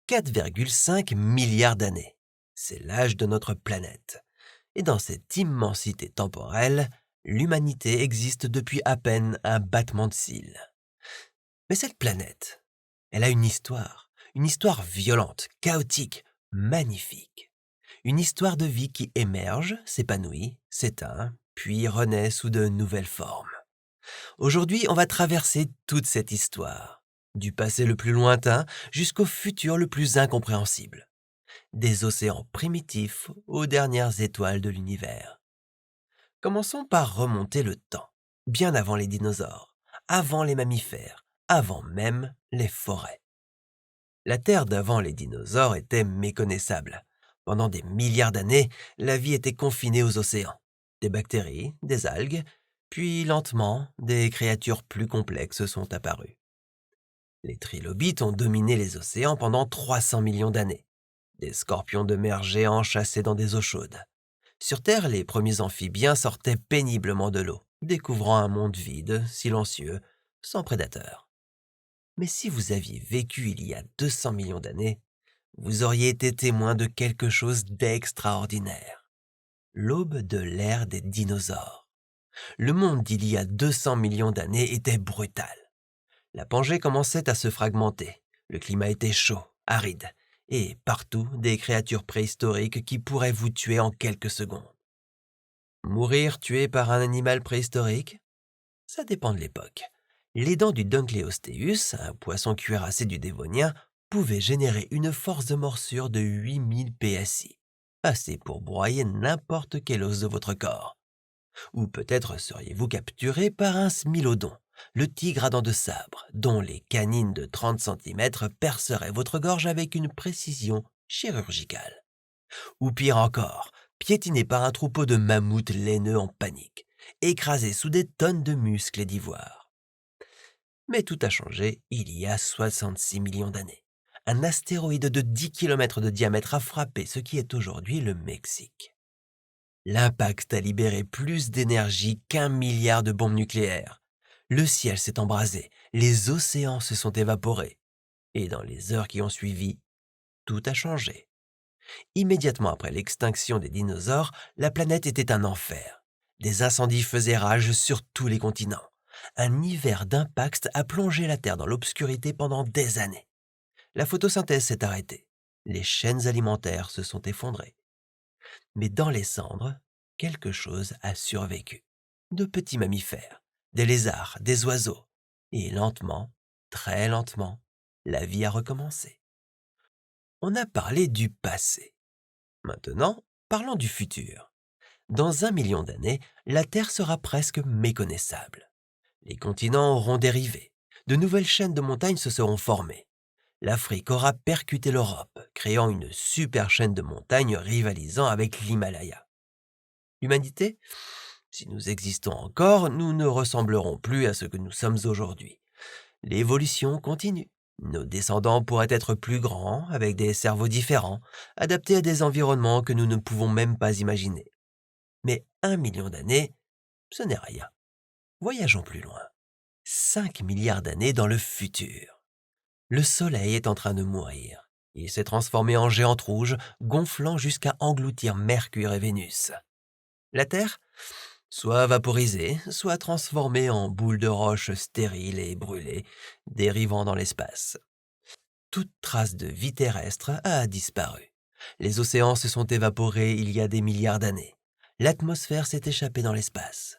4,5 milliards d'années. C'est l'âge de notre planète. Et dans cette immensité temporelle, l'humanité existe depuis à peine un battement de cils. Mais cette planète, elle a une histoire violente, chaotique, magnifique. Une histoire de vie qui émerge, s'épanouit, s'éteint, puis renaît sous de nouvelles formes. Aujourd'hui, on va traverser toute cette histoire, du passé le plus lointain jusqu'au futur le plus incompréhensible, des océans primitifs aux dernières étoiles de l'univers. Commençons par remonter le temps, bien avant les dinosaures, avant les mammifères, avant même les forêts. La Terre d'avant les dinosaures était méconnaissable. Pendant des milliards d'années, la vie était confinée aux océans. Des bactéries, des algues, puis lentement, des créatures plus complexes sont apparues. Les trilobites ont dominé les océans pendant 300 millions d'années. Des scorpions de mer géants chassaient dans des eaux chaudes. Sur Terre, les premiers amphibiens sortaient péniblement de l'eau, découvrant un monde vide, silencieux, sans prédateurs. Mais si vous aviez vécu il y a 200 millions d'années, vous auriez été témoin de quelque chose d'extraordinaire. L'aube de l'ère des dinosaures. Le monde d'il y a 200 millions d'années était brutal. La Pangée commençait à se fragmenter. Le climat était chaud, aride, et partout des créatures préhistoriques qui pourraient vous tuer en quelques secondes. Mourir tué par un animal préhistorique? Ça dépend de l'époque. Les dents du Dunkleosteus, un poisson cuirassé du Dévonien, pouvaient générer une force de morsure de 8000 PSI, assez pour broyer n'importe quel os de votre corps. Ou peut-être seriez-vous capturé par un smilodon, le tigre à dents de sabre, dont les canines de 30 cm perceraient votre gorge avec une précision chirurgicale. Ou pire encore, piétiné par un troupeau de mammouths laineux en panique, écrasé sous des tonnes de muscles et d'ivoire. Mais tout a changé il y a 66 millions d'années. Un astéroïde de 10 km de diamètre a frappé ce qui est aujourd'hui le Mexique. L'impact a libéré plus d'énergie qu'1 milliard de bombes nucléaires. Le ciel s'est embrasé, les océans se sont évaporés. Et dans les heures qui ont suivi, tout a changé. Immédiatement après l'extinction des dinosaures, la planète était un enfer. Des incendies faisaient rage sur tous les continents. Un hiver d'impact a plongé la Terre dans l'obscurité pendant des années. La photosynthèse s'est arrêtée. Les chaînes alimentaires se sont effondrées. Mais dans les cendres, quelque chose a survécu. De petits mammifères, des lézards, des oiseaux. Et lentement, très lentement, la vie a recommencé. On a parlé du passé. Maintenant, parlons du futur. Dans 1 million d'années, la Terre sera presque méconnaissable. Les continents auront dérivé. De nouvelles chaînes de montagnes se seront formées. L'Afrique aura percuté l'Europe, créant une super chaîne de montagnes rivalisant avec l'Himalaya. L'humanité? Si nous existons encore, nous ne ressemblerons plus à ce que nous sommes aujourd'hui. L'évolution continue. Nos descendants pourraient être plus grands, avec des cerveaux différents, adaptés à des environnements que nous ne pouvons même pas imaginer. Mais 1 million d'années, ce n'est rien. Voyageons plus loin. 5 milliards d'années dans le futur. Le Soleil est en train de mourir. Il s'est transformé en géante rouge, gonflant jusqu'à engloutir Mercure et Vénus. La Terre? Soit vaporisée, soit transformée en boule de roche stérile et brûlée, dérivant dans l'espace. Toute trace de vie terrestre a disparu. Les océans se sont évaporés il y a des milliards d'années. L'atmosphère s'est échappée dans l'espace.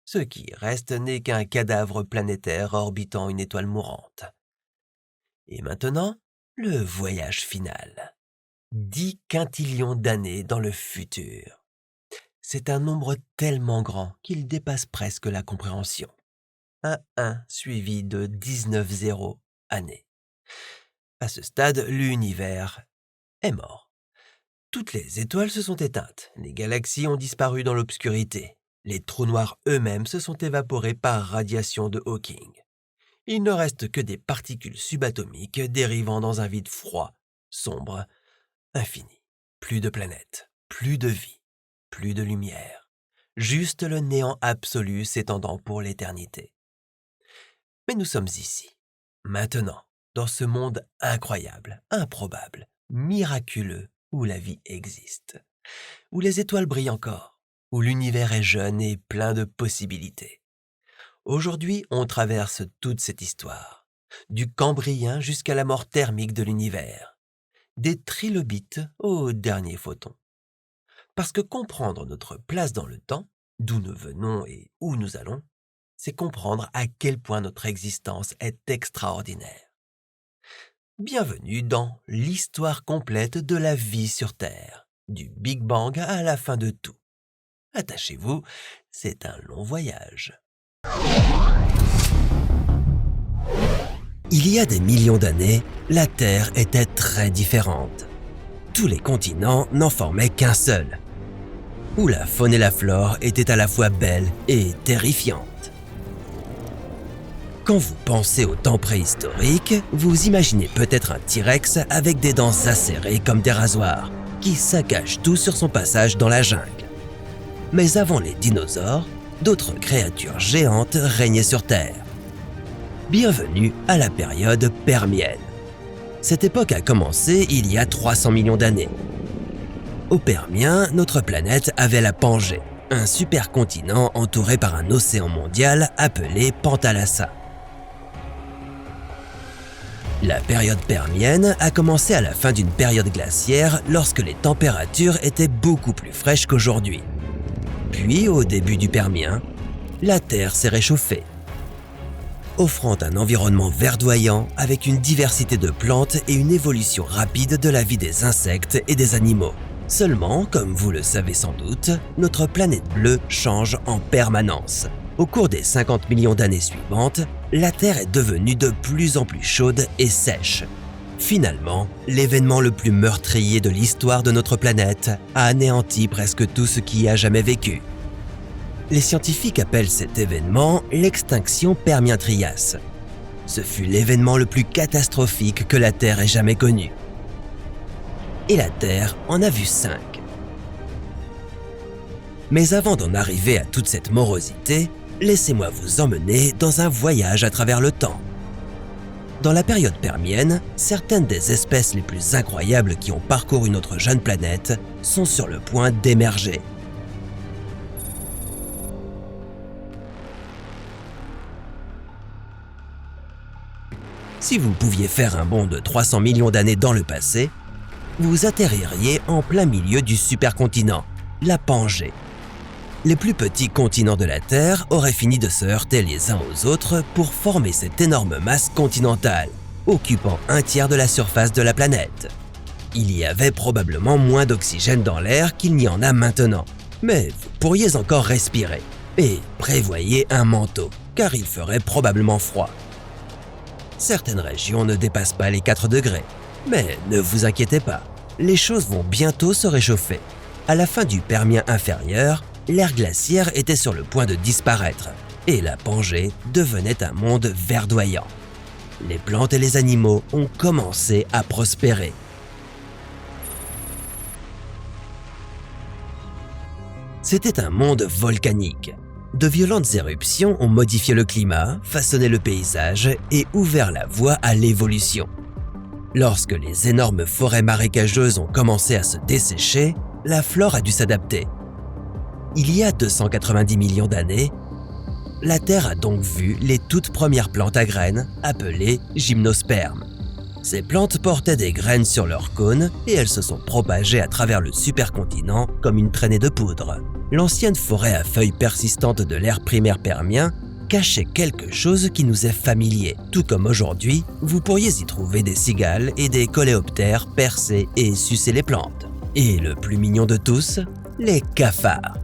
Ce qui reste n'est qu'un cadavre planétaire orbitant une étoile mourante. Et maintenant, le voyage final. 10 quintillions d'années dans le futur. C'est un nombre tellement grand qu'il dépasse presque la compréhension. Un 1 suivi de 19 zéros années. À ce stade, l'univers est mort. Toutes les étoiles se sont éteintes, les galaxies ont disparu dans l'obscurité, les trous noirs eux-mêmes se sont évaporés par radiation de Hawking. Il ne reste que des particules subatomiques dérivant dans un vide froid, sombre, infini. Plus de planètes, plus de vie, plus de lumière. Juste le néant absolu s'étendant pour l'éternité. Mais nous sommes ici, maintenant, dans ce monde incroyable, improbable, miraculeux, où la vie existe, où les étoiles brillent encore, où l'univers est jeune et plein de possibilités. Aujourd'hui, on traverse toute cette histoire, du Cambrien jusqu'à la mort thermique de l'univers, des trilobites aux derniers photons. Parce que comprendre notre place dans le temps, d'où nous venons et où nous allons, c'est comprendre à quel point notre existence est extraordinaire. Bienvenue dans l'histoire complète de la vie sur Terre, du Big Bang à la fin de tout. Attachez-vous, c'est un long voyage. Il y a des millions d'années, la Terre était très différente. Tous les continents n'en formaient qu'un seul, où la faune et la flore étaient à la fois belles et terrifiantes. Quand vous pensez au temps préhistorique, vous imaginez peut-être un T-Rex avec des dents acérées comme des rasoirs, qui saccage tout sur son passage dans la jungle. Mais avant les dinosaures, d'autres créatures géantes régnaient sur Terre. Bienvenue à la période permienne. Cette époque a commencé il y a 300 millions d'années. Au Permien, notre planète avait la Pangée, un supercontinent entouré par un océan mondial appelé Pantalassa. La période permienne a commencé à la fin d'une période glaciaire lorsque les températures étaient beaucoup plus fraîches qu'aujourd'hui. Puis, au début du Permien, la Terre s'est réchauffée, offrant un environnement verdoyant avec une diversité de plantes et une évolution rapide de la vie des insectes et des animaux. Seulement, comme vous le savez sans doute, notre planète bleue change en permanence. Au cours des 50 millions d'années suivantes, la Terre est devenue de plus en plus chaude et sèche. Finalement, l'événement le plus meurtrier de l'histoire de notre planète a anéanti presque tout ce qui a jamais vécu. Les scientifiques appellent cet événement l'extinction Permien-Trias. Ce fut l'événement le plus catastrophique que la Terre ait jamais connu. Et la Terre en a vu 5. Mais avant d'en arriver à toute cette morosité, laissez-moi vous emmener dans un voyage à travers le temps. Dans la période permienne, certaines des espèces les plus incroyables qui ont parcouru notre jeune planète sont sur le point d'émerger. Si vous pouviez faire un bond de 300 millions d'années dans le passé, vous atterririez en plein milieu du supercontinent, la Pangée. Les plus petits continents de la Terre auraient fini de se heurter les uns aux autres pour former cette énorme masse continentale, occupant un tiers de la surface de la planète. Il y avait probablement moins d'oxygène dans l'air qu'il n'y en a maintenant, mais vous pourriez encore respirer. Et prévoyez un manteau, car il ferait probablement froid. Certaines régions ne dépassent pas les 4 degrés, mais ne vous inquiétez pas, les choses vont bientôt se réchauffer. À la fin du Permien inférieur, l'ère glaciaire était sur le point de disparaître et la Pangée devenait un monde verdoyant. Les plantes et les animaux ont commencé à prospérer. C'était un monde volcanique. De violentes éruptions ont modifié le climat, façonné le paysage et ouvert la voie à l'évolution. Lorsque les énormes forêts marécageuses ont commencé à se dessécher, la flore a dû s'adapter. Il y a 290 millions d'années, la Terre a donc vu les toutes premières plantes à graines, appelées gymnospermes. Ces plantes portaient des graines sur leur cône et elles se sont propagées à travers le supercontinent comme une traînée de poudre. L'ancienne forêt à feuilles persistantes de l'ère primaire permien cachait quelque chose qui nous est familier. Tout comme aujourd'hui, vous pourriez y trouver des cigales et des coléoptères percer et sucer les plantes. Et le plus mignon de tous, les cafards.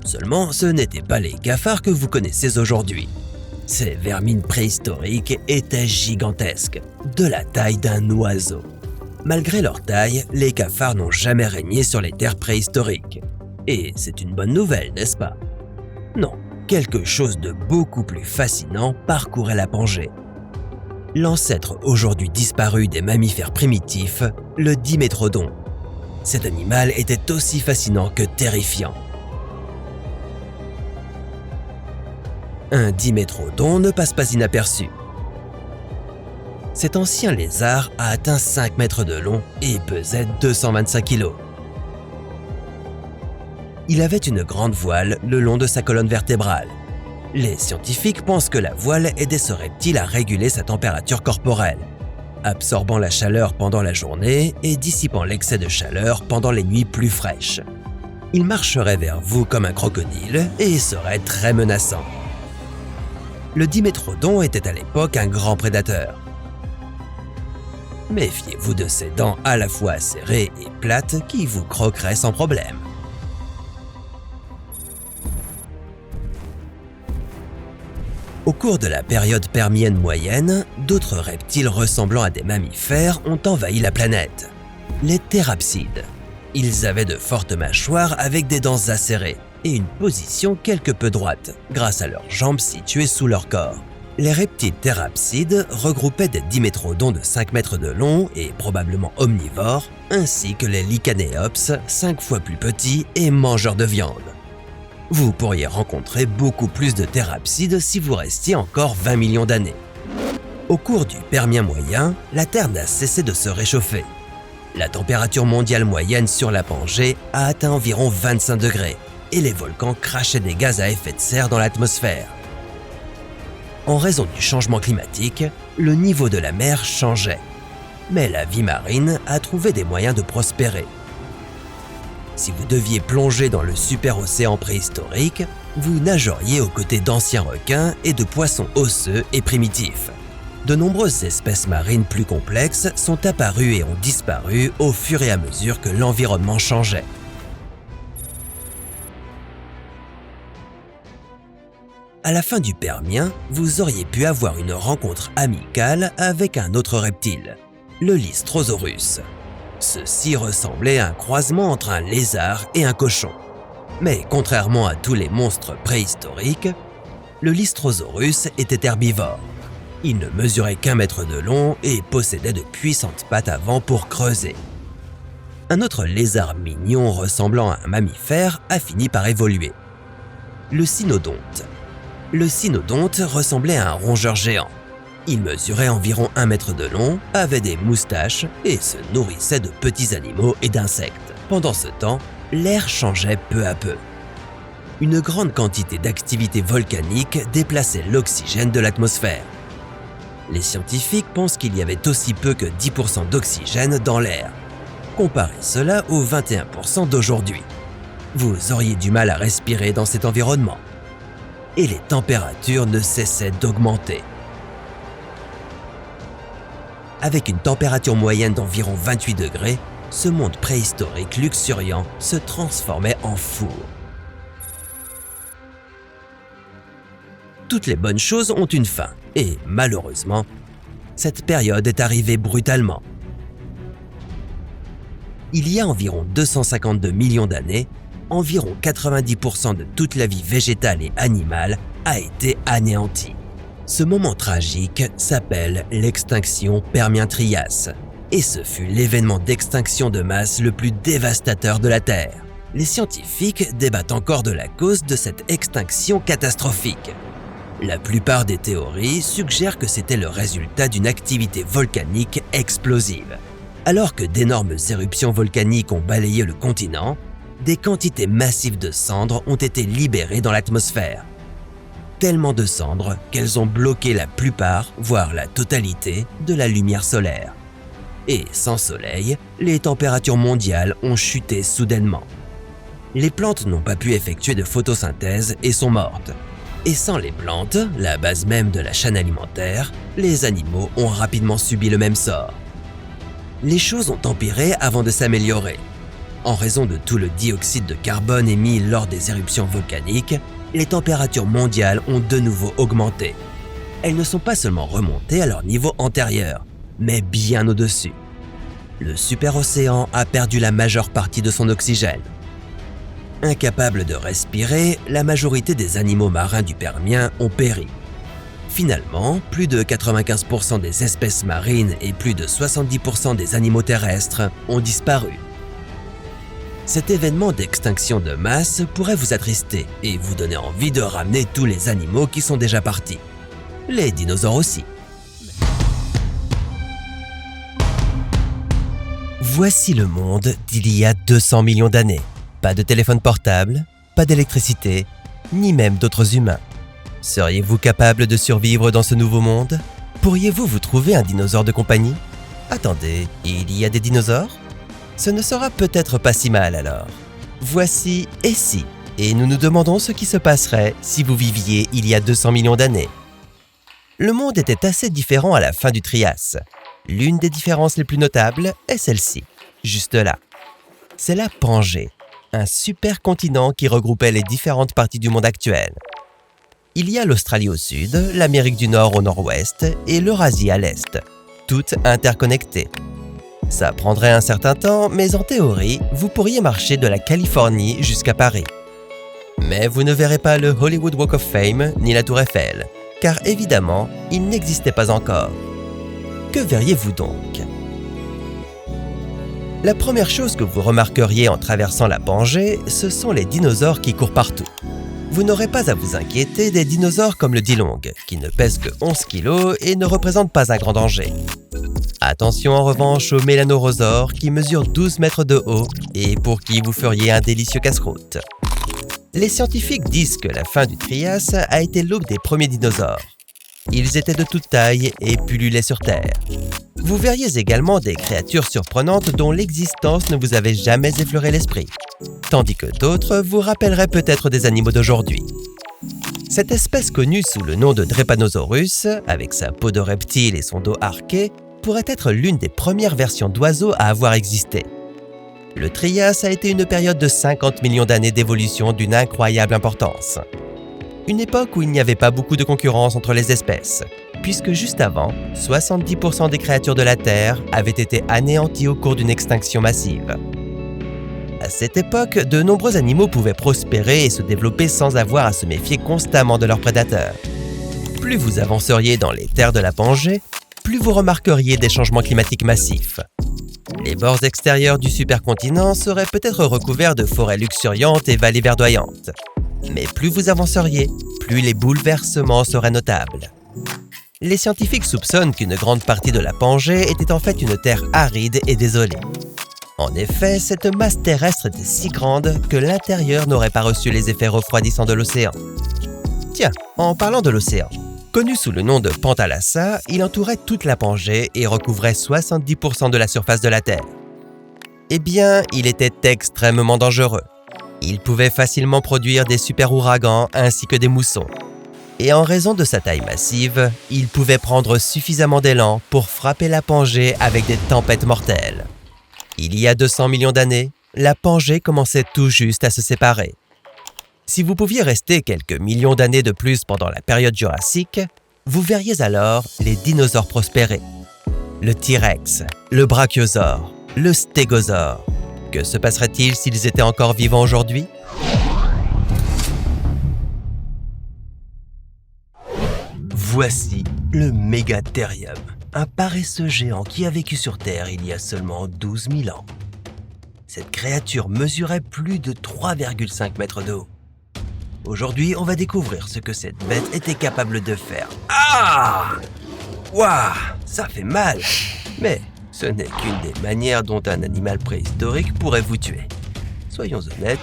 Seulement, ce n'étaient pas les cafards que vous connaissez aujourd'hui. Ces vermines préhistoriques étaient gigantesques, de la taille d'un oiseau. Malgré leur taille, les cafards n'ont jamais régné sur les terres préhistoriques. Et c'est une bonne nouvelle, n'est-ce pas? Non, quelque chose de beaucoup plus fascinant parcourait la Pangée. L'ancêtre aujourd'hui disparu des mammifères primitifs, le dimétrodon. Cet animal était aussi fascinant que terrifiant. Un dimétrodon ne passe pas inaperçu. Cet ancien lézard a atteint 5 mètres de long et pesait 225 kg. Il avait une grande voile le long de sa colonne vertébrale. Les scientifiques pensent que la voile aidait ce reptile à réguler sa température corporelle, absorbant la chaleur pendant la journée et dissipant l'excès de chaleur pendant les nuits plus fraîches. Il marcherait vers vous comme un crocodile et serait très menaçant. Le dimétrodon était à l'époque un grand prédateur. Méfiez-vous de ses dents à la fois acérées et plates qui vous croqueraient sans problème. Au cours de la période permienne moyenne, d'autres reptiles ressemblant à des mammifères ont envahi la planète. Les thérapsides. Ils avaient de fortes mâchoires avec des dents acérées et une position quelque peu droite, grâce à leurs jambes situées sous leur corps. Les reptiles thérapsides regroupaient des dimétrodons de 5 mètres de long et probablement omnivores, ainsi que les Lycaneops, 5 fois plus petits et mangeurs de viande. Vous pourriez rencontrer beaucoup plus de thérapsides si vous restiez encore 20 millions d'années. Au cours du Permien moyen, la Terre n'a cessé de se réchauffer. La température mondiale moyenne sur la Pangée a atteint environ 25 degrés et les volcans crachaient des gaz à effet de serre dans l'atmosphère. En raison du changement climatique, le niveau de la mer changeait, mais la vie marine a trouvé des moyens de prospérer. Si vous deviez plonger dans le superocéan préhistorique, vous nageriez aux côtés d'anciens requins et de poissons osseux et primitifs. De nombreuses espèces marines plus complexes sont apparues et ont disparu au fur et à mesure que l'environnement changeait. À la fin du Permien, vous auriez pu avoir une rencontre amicale avec un autre reptile, le Lystrosaurus. Ceci ressemblait à un croisement entre un lézard et un cochon. Mais contrairement à tous les monstres préhistoriques, le Lystrosaurus était herbivore. Il ne mesurait qu'1 mètre de long et possédait de puissantes pattes avant pour creuser. Un autre lézard mignon ressemblant à un mammifère a fini par évoluer. Le cynodonte. Le cynodonte ressemblait à un rongeur géant. Il mesurait environ 1 mètre de long, avait des moustaches et se nourrissait de petits animaux et d'insectes. Pendant ce temps, l'air changeait peu à peu. Une grande quantité d'activité volcanique déplaçait l'oxygène de l'atmosphère. Les scientifiques pensent qu'il y avait aussi peu que 10% d'oxygène dans l'air. Comparez cela aux 21% d'aujourd'hui. Vous auriez du mal à respirer dans cet environnement. Et les températures ne cessaient d'augmenter. Avec une température moyenne d'environ 28 degrés, ce monde préhistorique luxuriant se transformait en four. Toutes les bonnes choses ont une fin, et malheureusement, cette période est arrivée brutalement. Il y a environ 252 millions d'années, environ 90% de toute la vie végétale et animale a été anéantie. Ce moment tragique s'appelle l'extinction Permien-Trias, et ce fut l'événement d'extinction de masse le plus dévastateur de la Terre. Les scientifiques débattent encore de la cause de cette extinction catastrophique. La plupart des théories suggèrent que c'était le résultat d'une activité volcanique explosive. Alors que d'énormes éruptions volcaniques ont balayé le continent, des quantités massives de cendres ont été libérées dans l'atmosphère. Tellement de cendres qu'elles ont bloqué la plupart, voire la totalité, de la lumière solaire. Et sans soleil, les températures mondiales ont chuté soudainement. Les plantes n'ont pas pu effectuer de photosynthèse et sont mortes. Et sans les plantes, la base même de la chaîne alimentaire, les animaux ont rapidement subi le même sort. Les choses ont empiré avant de s'améliorer. En raison de tout le dioxyde de carbone émis lors des éruptions volcaniques, les températures mondiales ont de nouveau augmenté. Elles ne sont pas seulement remontées à leur niveau antérieur, mais bien au-dessus. Le superocéan a perdu la majeure partie de son oxygène. Incapables de respirer, la majorité des animaux marins du Permien ont péri. Finalement, plus de 95% des espèces marines et plus de 70% des animaux terrestres ont disparu. Cet événement d'extinction de masse pourrait vous attrister et vous donner envie de ramener tous les animaux qui sont déjà partis. Les dinosaures aussi. Voici le monde d'il y a 200 millions d'années. Pas de téléphone portable, pas d'électricité, ni même d'autres humains. Seriez-vous capable de survivre dans ce nouveau monde? Pourriez-vous vous trouver un dinosaure de compagnie? Attendez, il y a des dinosaures? Ce ne sera peut-être pas si mal alors. Voici Et si, et nous nous demandons ce qui se passerait si vous viviez il y a 200 millions d'années. Le monde était assez différent à la fin du Trias. L'une des différences les plus notables est celle-ci, juste là. C'est la Pangée, un supercontinent qui regroupait les différentes parties du monde actuel. Il y a l'Australie au sud, l'Amérique du Nord au nord-ouest et l'Eurasie à l'est, toutes interconnectées. Ça prendrait un certain temps, mais en théorie, vous pourriez marcher de la Californie jusqu'à Paris. Mais vous ne verrez pas le Hollywood Walk of Fame ni la Tour Eiffel, car évidemment, il n'existait pas encore. Que verriez-vous donc? La première chose que vous remarqueriez en traversant la Pangée, ce sont les dinosaures qui courent partout. Vous n'aurez pas à vous inquiéter des dinosaures comme le Dilong, qui ne pèse que 11 kg et ne représente pas un grand danger. Attention en revanche aux mélanosaures qui mesurent 12 mètres de haut et pour qui vous feriez un délicieux casse-croûte. Les scientifiques disent que la fin du Trias a été l'aube des premiers dinosaures. Ils étaient de toute taille et pullulaient sur Terre. Vous verriez également des créatures surprenantes dont l'existence ne vous avait jamais effleuré l'esprit, tandis que d'autres vous rappelleraient peut-être des animaux d'aujourd'hui. Cette espèce connue sous le nom de Drepanosaurus, avec sa peau de reptile et son dos arqué, pourrait être l'une des premières versions d'oiseaux à avoir existé. Le Trias a été une période de 50 millions d'années d'évolution d'une incroyable importance. Une époque où il n'y avait pas beaucoup de concurrence entre les espèces, puisque juste avant, 70% des créatures de la Terre avaient été anéanties au cours d'une extinction massive. À cette époque, de nombreux animaux pouvaient prospérer et se développer sans avoir à se méfier constamment de leurs prédateurs. Plus vous avanceriez dans les terres de la Pangée, plus vous remarqueriez des changements climatiques massifs. Les bords extérieurs du supercontinent seraient peut-être recouverts de forêts luxuriantes et vallées verdoyantes. Mais plus vous avanceriez, plus les bouleversements seraient notables. Les scientifiques soupçonnent qu'une grande partie de la Pangée était en fait une terre aride et désolée. En effet, cette masse terrestre était si grande que l'intérieur n'aurait pas reçu les effets refroidissants de l'océan. Tiens, en parlant de l'océan, connu sous le nom de Panthalassa, il entourait toute la Pangée et recouvrait 70% de la surface de la Terre. Eh bien, il était extrêmement dangereux. Il pouvait facilement produire des super-ouragans ainsi que des moussons. Et en raison de sa taille massive, il pouvait prendre suffisamment d'élan pour frapper la Pangée avec des tempêtes mortelles. Il y a 200 millions d'années, la Pangée commençait tout juste à se séparer. Si vous pouviez rester quelques millions d'années de plus pendant la période jurassique, vous verriez alors les dinosaures prospérer. Le T-Rex, le Brachiosaure, le Stégosaure. Que se passerait-il s'ils étaient encore vivants aujourd'hui? Voici le Mégatherium, un paresseux géant qui a vécu sur Terre il y a seulement 12 000 ans. Cette créature mesurait plus de 3,5 mètres de haut. Aujourd'hui, on va découvrir ce que cette bête était capable de faire. Ah! Ouah! Ça fait mal! Mais ce n'est qu'une des manières dont un animal préhistorique pourrait vous tuer. Soyons honnêtes,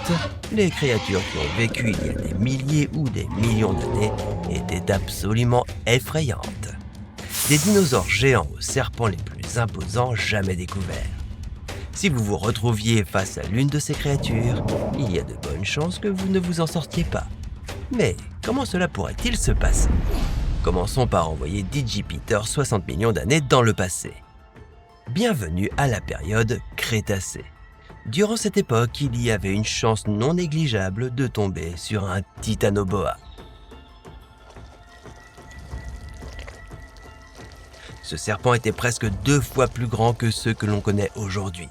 les créatures qui ont vécu il y a des milliers ou des millions d'années étaient absolument effrayantes. Des dinosaures géants aux serpents les plus imposants jamais découverts. Si vous vous retrouviez face à l'une de ces créatures, il y a de bonnes chances que vous ne vous en sortiez pas. Mais comment cela pourrait-il se passer? Commençons par envoyer Digipeater 60 millions d'années dans le passé. Bienvenue à la période Crétacée. Durant cette époque, il y avait une chance non négligeable de tomber sur un Titanoboa. Ce serpent était presque 2 fois plus grand que ceux que l'on connaît aujourd'hui.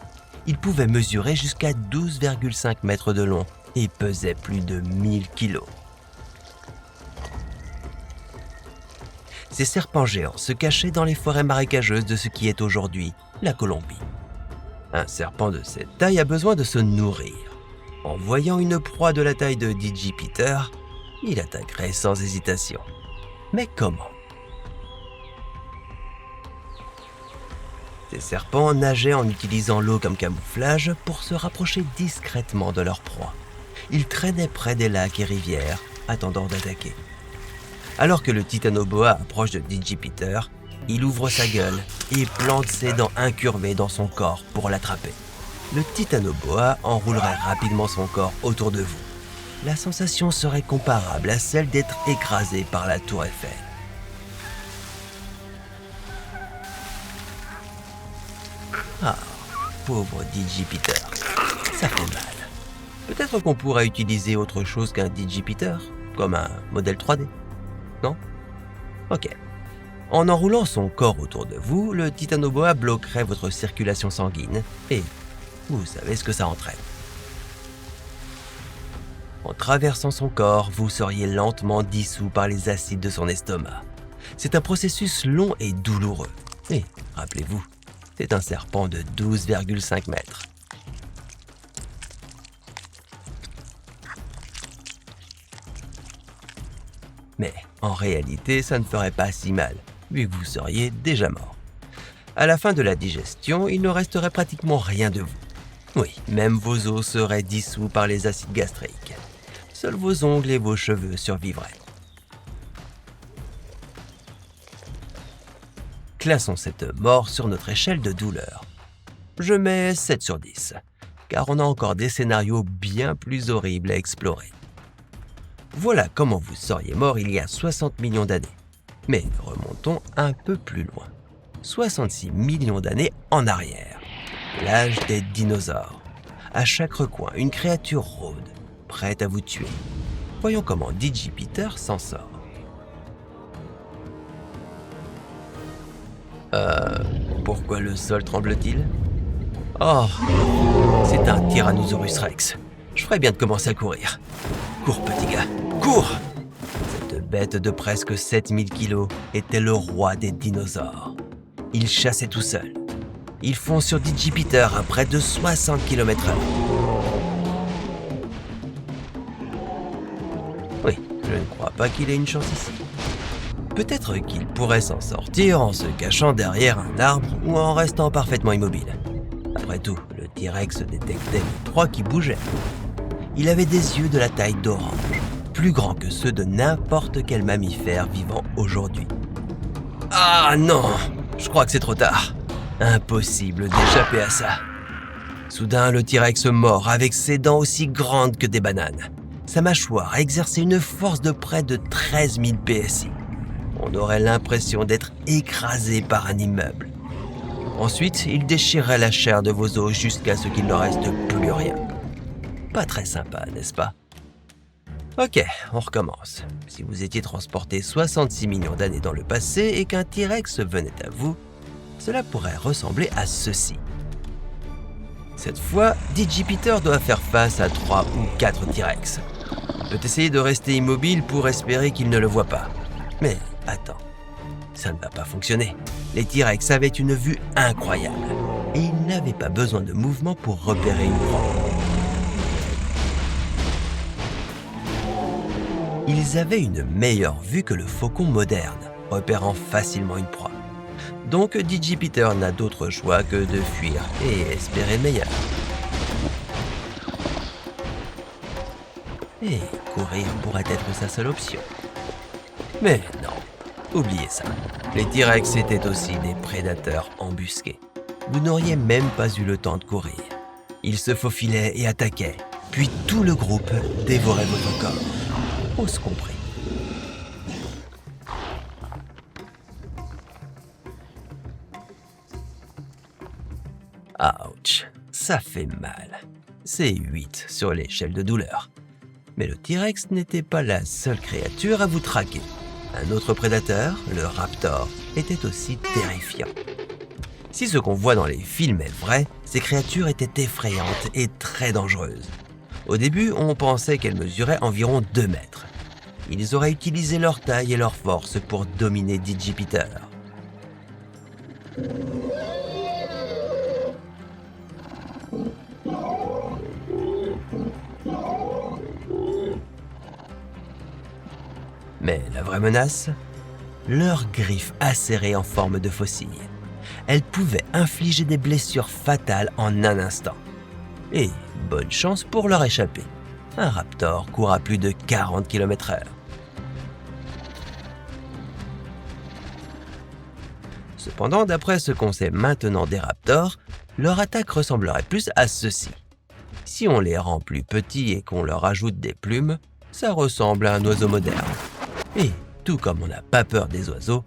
Il pouvait mesurer jusqu'à 12,5 mètres de long et pesait plus de 1000 kilos. Ces serpents géants se cachaient dans les forêts marécageuses de ce qui est aujourd'hui la Colombie. Un serpent de cette taille a besoin de se nourrir. En voyant une proie de la taille de Digipeater, il attaquerait sans hésitation. Mais comment? Ces serpents nageaient en utilisant l'eau comme camouflage pour se rapprocher discrètement de leur proie. Ils traînaient près des lacs et rivières, attendant d'attaquer. Alors que le titanoboa approche de Digipiter, il ouvre sa gueule et plante ses dents incurvées dans son corps pour l'attraper. Le titanoboa enroulerait rapidement son corps autour de vous. La sensation serait comparable à celle d'être écrasé par la tour Eiffel. Ah, pauvre Digipiter, ça fait mal. Peut-être qu'on pourrait utiliser autre chose qu'un Digipiter, comme un modèle 3D, non? Ok. En enroulant son corps autour de vous, le titanoboa bloquerait votre circulation sanguine et vous savez ce que ça entraîne. En traversant son corps, vous seriez lentement dissous par les acides de son estomac. C'est un processus long et douloureux. Et, rappelez-vous, c'est un serpent de 12,5 mètres. Mais, en réalité, ça ne ferait pas si mal, vu que vous seriez déjà mort. À la fin de la digestion, il ne resterait pratiquement rien de vous. Oui, même vos os seraient dissous par les acides gastriques. Seuls vos ongles et vos cheveux survivraient. Classons cette mort sur notre échelle de douleur. Je mets 7 sur 10, car on a encore des scénarios bien plus horribles à explorer. Voilà comment vous seriez mort il y a 60 millions d'années. Mais remontons un peu plus loin. 66 millions d'années en arrière. L'âge des dinosaures. À chaque recoin, une créature rôde, prête à vous tuer. Voyons comment Digipiter s'en sort. Pourquoi le sol tremble-t-il? Oh, c'est un Tyrannosaurus Rex. Je ferais bien de commencer à courir. Cours, petit gars, cours! Cette bête de presque 7000 kilos était le roi des dinosaures. Il chassait tout seul. Il fonce sur Digipiter à près de 60 km/h. Oui, je ne crois pas qu'il ait une chance ici. Peut-être qu'il pourrait s'en sortir en se cachant derrière un arbre ou en restant parfaitement immobile. Après tout, le T-Rex détectait les proies qui bougeaient. Il avait des yeux de la taille d'orange, plus grands que ceux de n'importe quel mammifère vivant aujourd'hui. Ah non, je crois que c'est trop tard. Impossible d'échapper à ça. Soudain, le T-Rex mord avec ses dents aussi grandes que des bananes. Sa mâchoire exerçait une force de près de 13 000 PSI. On aurait l'impression d'être écrasé par un immeuble. Ensuite, il déchirerait la chair de vos os jusqu'à ce qu'il ne reste plus rien. Pas très sympa, n'est-ce pas? Ok, on recommence. Si vous étiez transporté 66 millions d'années dans le passé et qu'un T-Rex venait à vous, cela pourrait ressembler à ceci. Cette fois, Digipiter doit faire face à 3 ou 4 T-Rex. Il peut essayer de rester immobile pour espérer qu'il ne le voit pas. Mais attends, ça ne va pas fonctionner. Les T-Rex avaient une vue incroyable et ils n'avaient pas besoin de mouvement pour repérer une proie. Ils avaient une meilleure vue que le faucon moderne, repérant facilement une proie. Donc Digipiter n'a d'autre choix que de fuir et espérer le meilleur. Et courir pourrait être sa seule option. Mais non, oubliez ça. Les T-Rex étaient aussi des prédateurs embusqués. Vous n'auriez même pas eu le temps de courir. Ils se faufilaient et attaquaient, puis tout le groupe dévorait votre corps. Ose compris. Ouch, ça fait mal. C'est 8 sur l'échelle de douleur. Mais le T-Rex n'était pas la seule créature à vous traquer. Un autre prédateur, le raptor, était aussi terrifiant. Si ce qu'on voit dans les films est vrai, ces créatures étaient effrayantes et très dangereuses. Au début, on pensait qu'elles mesuraient environ 2 mètres. Ils auraient utilisé leur taille et leur force pour dominer Digipiter. Mais la vraie menace? Leurs griffes acérées en forme de faucilles. Elles pouvaient infliger des blessures fatales en un instant. Et bonne chance pour leur échapper. Un raptor court à plus de 40 km/h. Cependant, d'après ce qu'on sait maintenant des raptors, leur attaque ressemblerait plus à ceci. Si on les rend plus petits et qu'on leur ajoute des plumes, ça ressemble à un oiseau moderne. Et tout comme on n'a pas peur des oiseaux,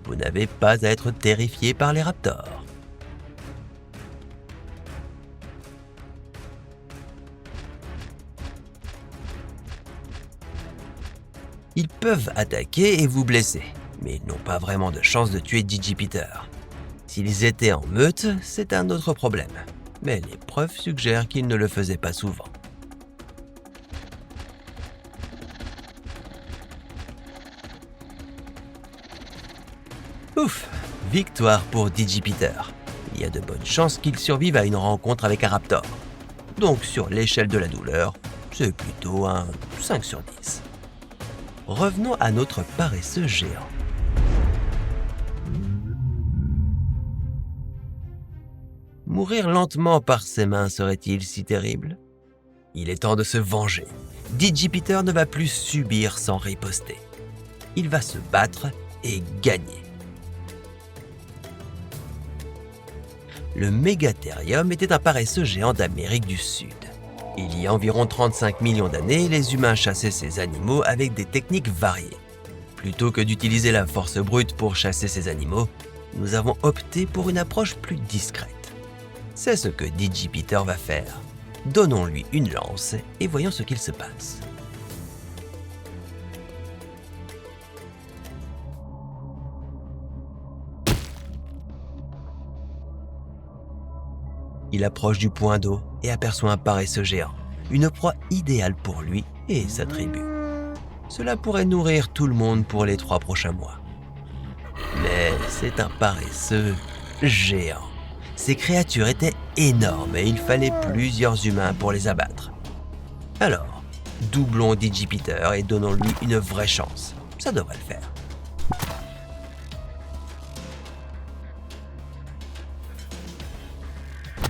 vous n'avez pas à être terrifié par les raptors. Ils peuvent attaquer et vous blesser, mais ils n'ont pas vraiment de chance de tuer Digipeater. S'ils étaient en meute, c'est un autre problème, mais les preuves suggèrent qu'ils ne le faisaient pas souvent. Ouf, victoire pour Digipeater. Il y a de bonnes chances qu'il survive à une rencontre avec un raptor. Donc sur l'échelle de la douleur, c'est plutôt un 5 sur 10. Revenons à notre paresseux géant. Mourir lentement par ses mains serait-il si terrible? Il est temps de se venger. Digipeater ne va plus subir sans riposter. Il va se battre et gagner. Le Mégatherium était un paresseux géant d'Amérique du Sud. Il y a environ 35 millions d'années, les humains chassaient ces animaux avec des techniques variées. Plutôt que d'utiliser la force brute pour chasser ces animaux, nous avons opté pour une approche plus discrète. C'est ce que Digipeater va faire. Donnons-lui une lance et voyons ce qu'il se passe. Il approche du point d'eau et aperçoit un paresseux géant, une proie idéale pour lui et sa tribu. Cela pourrait nourrir tout le monde pour les 3 prochains mois. Mais c'est un paresseux géant. Ces créatures étaient énormes et il fallait plusieurs humains pour les abattre. Alors, doublons Digipeater et donnons-lui une vraie chance. Ça devrait le faire.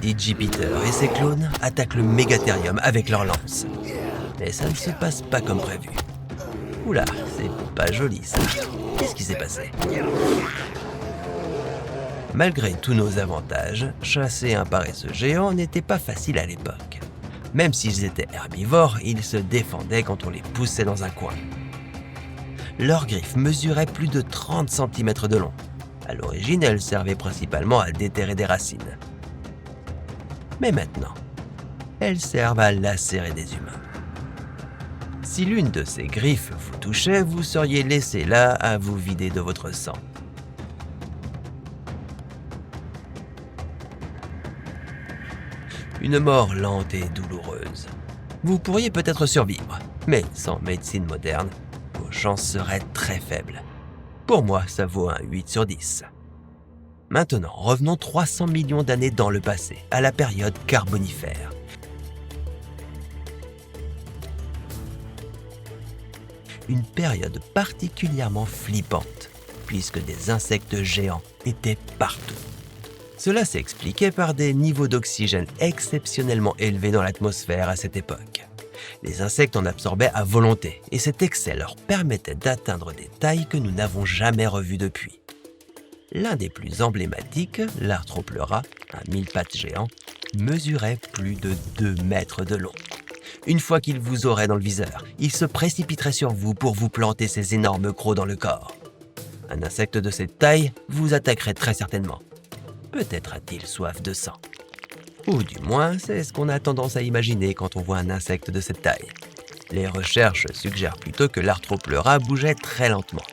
Digipeater et ses clones attaquent le Mégatherium avec leurs lances. Mais ça ne se passe pas comme prévu. Oula, c'est pas joli ça. Qu'est-ce qui s'est passé? Malgré tous nos avantages, chasser un paresseux géant n'était pas facile à l'époque. Même s'ils étaient herbivores, ils se défendaient quand on les poussait dans un coin. Leurs griffes mesuraient plus de 30 cm de long. À l'origine, elles servaient principalement à déterrer des racines. Mais maintenant, elles servent à lacérer des humains. Si l'une de ces griffes vous touchait, vous seriez laissé là à vous vider de votre sang. Une mort lente et douloureuse. Vous pourriez peut-être survivre, mais sans médecine moderne, vos chances seraient très faibles. Pour moi, ça vaut un 8 sur 10. Maintenant, revenons 300 millions d'années dans le passé, à la période carbonifère. Une période particulièrement flippante, puisque des insectes géants étaient partout. Cela s'expliquait par des niveaux d'oxygène exceptionnellement élevés dans l'atmosphère à cette époque. Les insectes en absorbaient à volonté, et cet excès leur permettait d'atteindre des tailles que nous n'avons jamais revues depuis. L'un des plus emblématiques, l'Arthropleura, un mille-pattes géant, mesurait plus de 2 mètres de long. Une fois qu'il vous aurait dans le viseur, il se précipiterait sur vous pour vous planter ses énormes crocs dans le corps. Un insecte de cette taille vous attaquerait très certainement. Peut-être a-t-il soif de sang. Ou du moins, c'est ce qu'on a tendance à imaginer quand on voit un insecte de cette taille. Les recherches suggèrent plutôt que l'Arthropleura bougeait très lentement.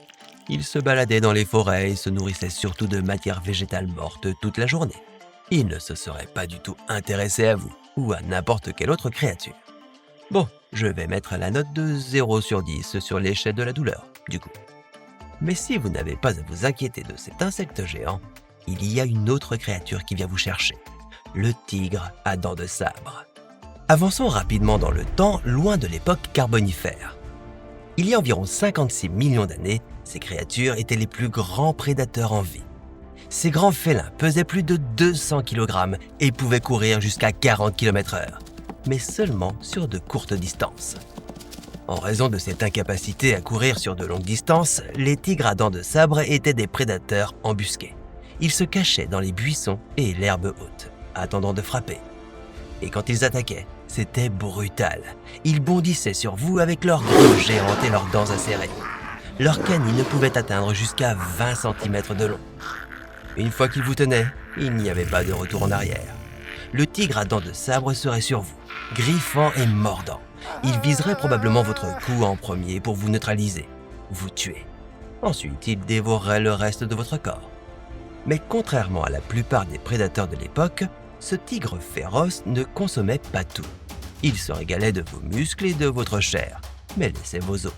Il se baladait dans les forêts et se nourrissait surtout de matière végétale morte toute la journée. Il ne se serait pas du tout intéressé à vous ou à n'importe quelle autre créature. Bon, je vais mettre la note de 0 sur 10 sur l'échelle de la douleur, du coup. Mais si vous n'avez pas à vous inquiéter de cet insecte géant, il y a une autre créature qui vient vous chercher, le tigre à dents de sabre. Avançons rapidement dans le temps, loin de l'époque carbonifère. Il y a environ 56 millions d'années, ces créatures étaient les plus grands prédateurs en vie. Ces grands félins pesaient plus de 200 kg et pouvaient courir jusqu'à 40 km/h, mais seulement sur de courtes distances. En raison de cette incapacité à courir sur de longues distances, les tigres à dents de sabre étaient des prédateurs embusqués. Ils se cachaient dans les buissons et l'herbe haute, attendant de frapper. Et quand ils attaquaient, c'était brutal. Ils bondissaient sur vous avec leurs griffes géantes et leurs dents acérées. Leurs canines pouvaient atteindre jusqu'à 20 cm de long. Une fois qu'ils vous tenaient, il n'y avait pas de retour en arrière. Le tigre à dents de sabre serait sur vous, griffant et mordant. Il viserait probablement votre cou en premier pour vous neutraliser, vous tuer. Ensuite, il dévorerait le reste de votre corps. Mais contrairement à la plupart des prédateurs de l'époque, ce tigre féroce ne consommait pas tout. Il se régalait de vos muscles et de votre chair, mais laissait vos os.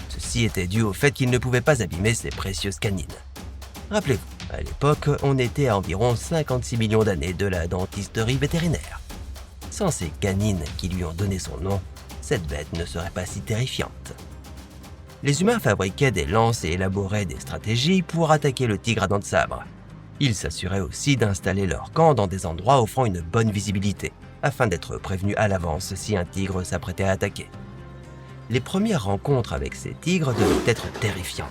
Ceci était dû au fait qu'il ne pouvait pas abîmer ses précieuses canines. Rappelez-vous, à l'époque, on était à environ 56 millions d'années de la dentisterie vétérinaire. Sans ces canines qui lui ont donné son nom, cette bête ne serait pas si terrifiante. Les humains fabriquaient des lances et élaboraient des stratégies pour attaquer le tigre à dents de sabre. Ils s'assuraient aussi d'installer leur camp dans des endroits offrant une bonne visibilité, afin d'être prévenus à l'avance si un tigre s'apprêtait à attaquer. Les premières rencontres avec ces tigres devaient être terrifiantes.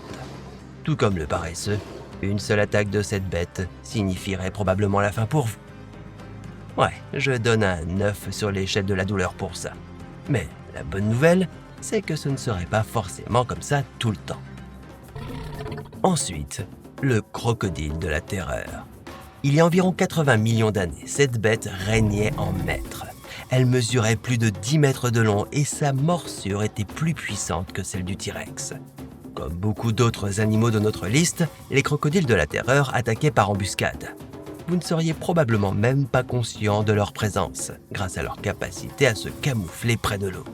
Tout comme le paresseux, une seule attaque de cette bête signifierait probablement la fin pour vous. Ouais, je donne un 9 sur l'échelle de la douleur pour ça. Mais la bonne nouvelle, c'est que ce ne serait pas forcément comme ça tout le temps. Ensuite, le crocodile de la terreur. Il y a environ 80 millions d'années, cette bête régnait en maître. Elle mesurait plus de 10 mètres de long et sa morsure était plus puissante que celle du T-Rex. Comme beaucoup d'autres animaux de notre liste, les crocodiles de la terreur attaquaient par embuscade. Vous ne seriez probablement même pas conscient de leur présence, grâce à leur capacité à se camoufler près de l'eau.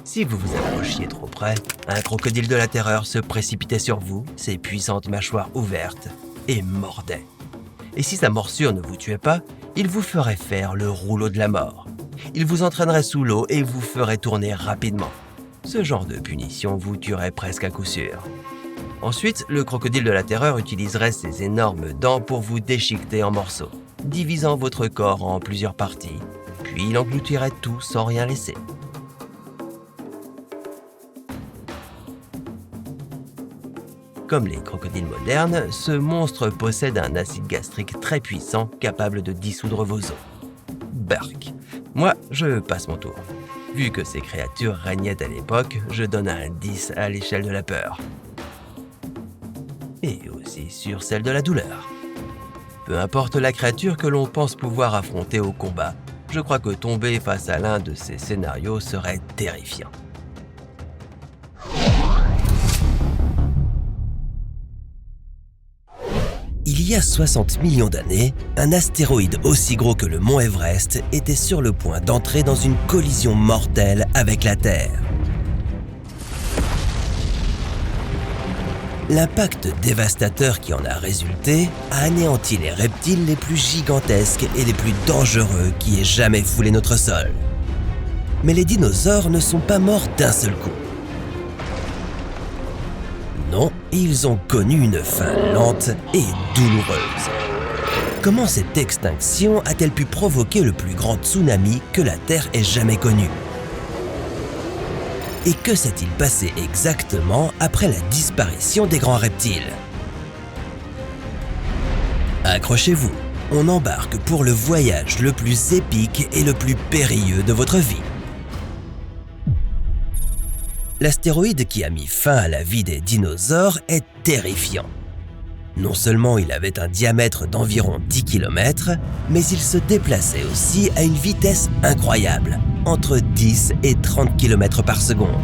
Si vous vous approchiez trop près, un crocodile de la terreur se précipitait sur vous, ses puissantes mâchoires ouvertes, et mordait. Et si sa morsure ne vous tuait pas, il vous ferait faire le rouleau de la mort. Il vous entraînerait sous l'eau et vous ferait tourner rapidement. Ce genre de punition vous tuerait presque à coup sûr. Ensuite, le crocodile de la terreur utiliserait ses énormes dents pour vous déchiqueter en morceaux, divisant votre corps en plusieurs parties, puis il engloutirait tout sans rien laisser. Comme les crocodiles modernes, ce monstre possède un acide gastrique très puissant capable de dissoudre vos os. Burk. Moi, je passe mon tour. Vu que ces créatures régnaient à l'époque, je donne un 10 à l'échelle de la peur. Et aussi sur celle de la douleur. Peu importe la créature que l'on pense pouvoir affronter au combat, je crois que tomber face à l'un de ces scénarios serait terrifiant. Il y a 60 millions d'années, un astéroïde aussi gros que le mont Everest était sur le point d'entrer dans une collision mortelle avec la Terre. L'impact dévastateur qui en a résulté a anéanti les reptiles les plus gigantesques et les plus dangereux qui aient jamais foulé notre sol. Mais les dinosaures ne sont pas morts d'un seul coup. Non, ils ont connu une fin lente et douloureuse. Comment cette extinction a-t-elle pu provoquer le plus grand tsunami que la Terre ait jamais connu ? Et que s'est-il passé exactement après la disparition des grands reptiles ? Accrochez-vous, on embarque pour le voyage le plus épique et le plus périlleux de votre vie. L'astéroïde qui a mis fin à la vie des dinosaures est terrifiant. Non seulement il avait un diamètre d'environ 10 km, mais il se déplaçait aussi à une vitesse incroyable, entre 10 et 30 km par seconde.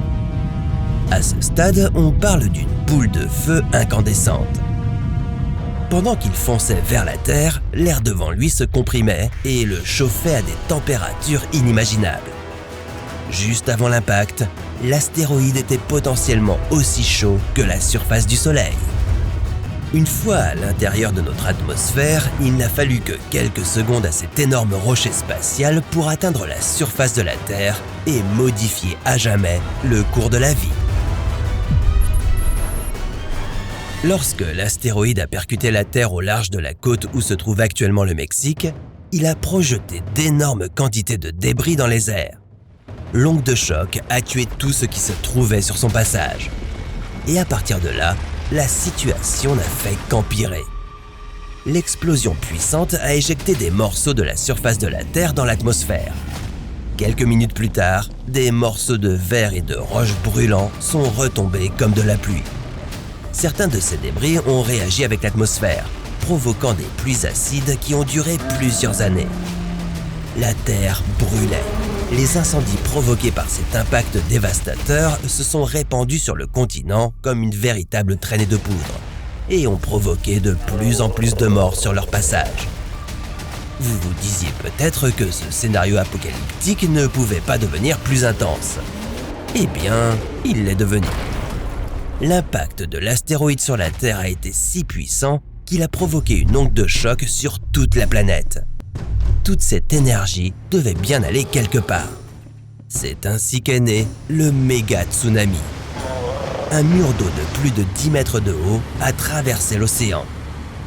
À ce stade, on parle d'une boule de feu incandescente. Pendant qu'il fonçait vers la Terre, l'air devant lui se comprimait et le chauffait à des températures inimaginables. Juste avant l'impact, l'astéroïde était potentiellement aussi chaud que la surface du Soleil. Une fois à l'intérieur de notre atmosphère, il n'a fallu que quelques secondes à cet énorme rocher spatial pour atteindre la surface de la Terre et modifier à jamais le cours de la vie. Lorsque l'astéroïde a percuté la Terre au large de la côte où se trouve actuellement le Mexique, il a projeté d'énormes quantités de débris dans les airs. L'onde de choc a tué tout ce qui se trouvait sur son passage. Et à partir de là, la situation n'a fait qu'empirer. L'explosion puissante a éjecté des morceaux de la surface de la Terre dans l'atmosphère. Quelques minutes plus tard, des morceaux de verre et de roches brûlants sont retombés comme de la pluie. Certains de ces débris ont réagi avec l'atmosphère, provoquant des pluies acides qui ont duré plusieurs années. La Terre brûlait. Les incendies provoqués par cet impact dévastateur se sont répandus sur le continent comme une véritable traînée de poudre et ont provoqué de plus en plus de morts sur leur passage. Vous vous disiez peut-être que ce scénario apocalyptique ne pouvait pas devenir plus intense. Eh bien, il l'est devenu. L'impact de l'astéroïde sur la Terre a été si puissant qu'il a provoqué une onde de choc sur toute la planète. Toute cette énergie devait bien aller quelque part. C'est ainsi qu'est né le méga tsunami. Un mur d'eau de plus de 10 mètres de haut a traversé l'océan.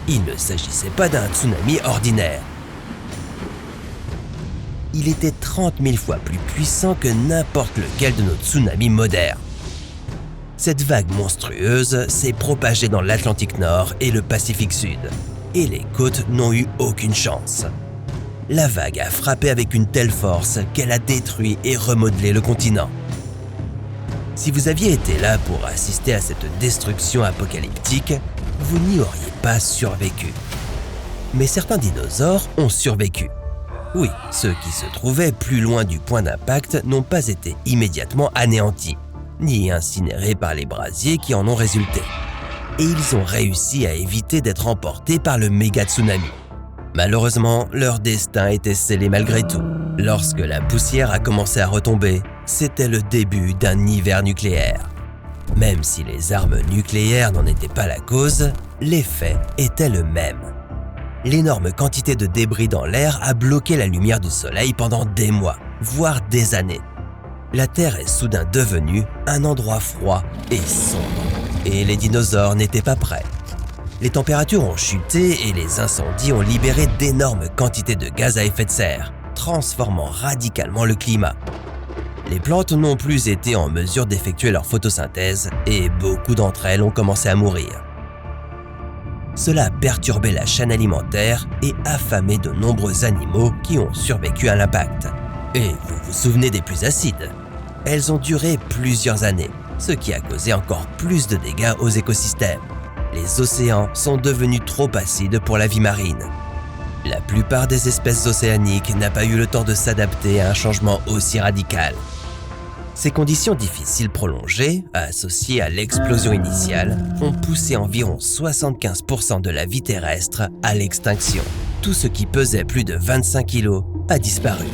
Il ne s'agissait pas d'un tsunami ordinaire. Il était 30 000 fois plus puissant que n'importe lequel de nos tsunamis modernes. Cette vague monstrueuse s'est propagée dans l'Atlantique Nord et le Pacifique Sud, et les côtes n'ont eu aucune chance. La vague a frappé avec une telle force qu'elle a détruit et remodelé le continent. Si vous aviez été là pour assister à cette destruction apocalyptique, vous n'y auriez pas survécu. Mais certains dinosaures ont survécu. Oui, ceux qui se trouvaient plus loin du point d'impact n'ont pas été immédiatement anéantis, ni incinérés par les brasiers qui en ont résulté. Et ils ont réussi à éviter d'être emportés par le méga tsunami. Malheureusement, leur destin était scellé malgré tout. Lorsque la poussière a commencé à retomber, c'était le début d'un hiver nucléaire. Même si les armes nucléaires n'en étaient pas la cause, l'effet était le même. L'énorme quantité de débris dans l'air a bloqué la lumière du soleil pendant des mois, voire des années. La Terre est soudain devenue un endroit froid et sombre. Et les dinosaures n'étaient pas prêts. Les températures ont chuté et les incendies ont libéré d'énormes quantités de gaz à effet de serre, transformant radicalement le climat. Les plantes n'ont plus été en mesure d'effectuer leur photosynthèse et beaucoup d'entre elles ont commencé à mourir. Cela a perturbé la chaîne alimentaire et affamé de nombreux animaux qui ont survécu à l'impact. Et vous vous souvenez des pluies acides? Elles ont duré plusieurs années, ce qui a causé encore plus de dégâts aux écosystèmes. Les océans sont devenus trop acides pour la vie marine. La plupart des espèces océaniques n'ont pas eu le temps de s'adapter à un changement aussi radical. Ces conditions difficiles prolongées, associées à l'explosion initiale, ont poussé environ 75% de la vie terrestre à l'extinction. Tout ce qui pesait plus de 25 kg a disparu.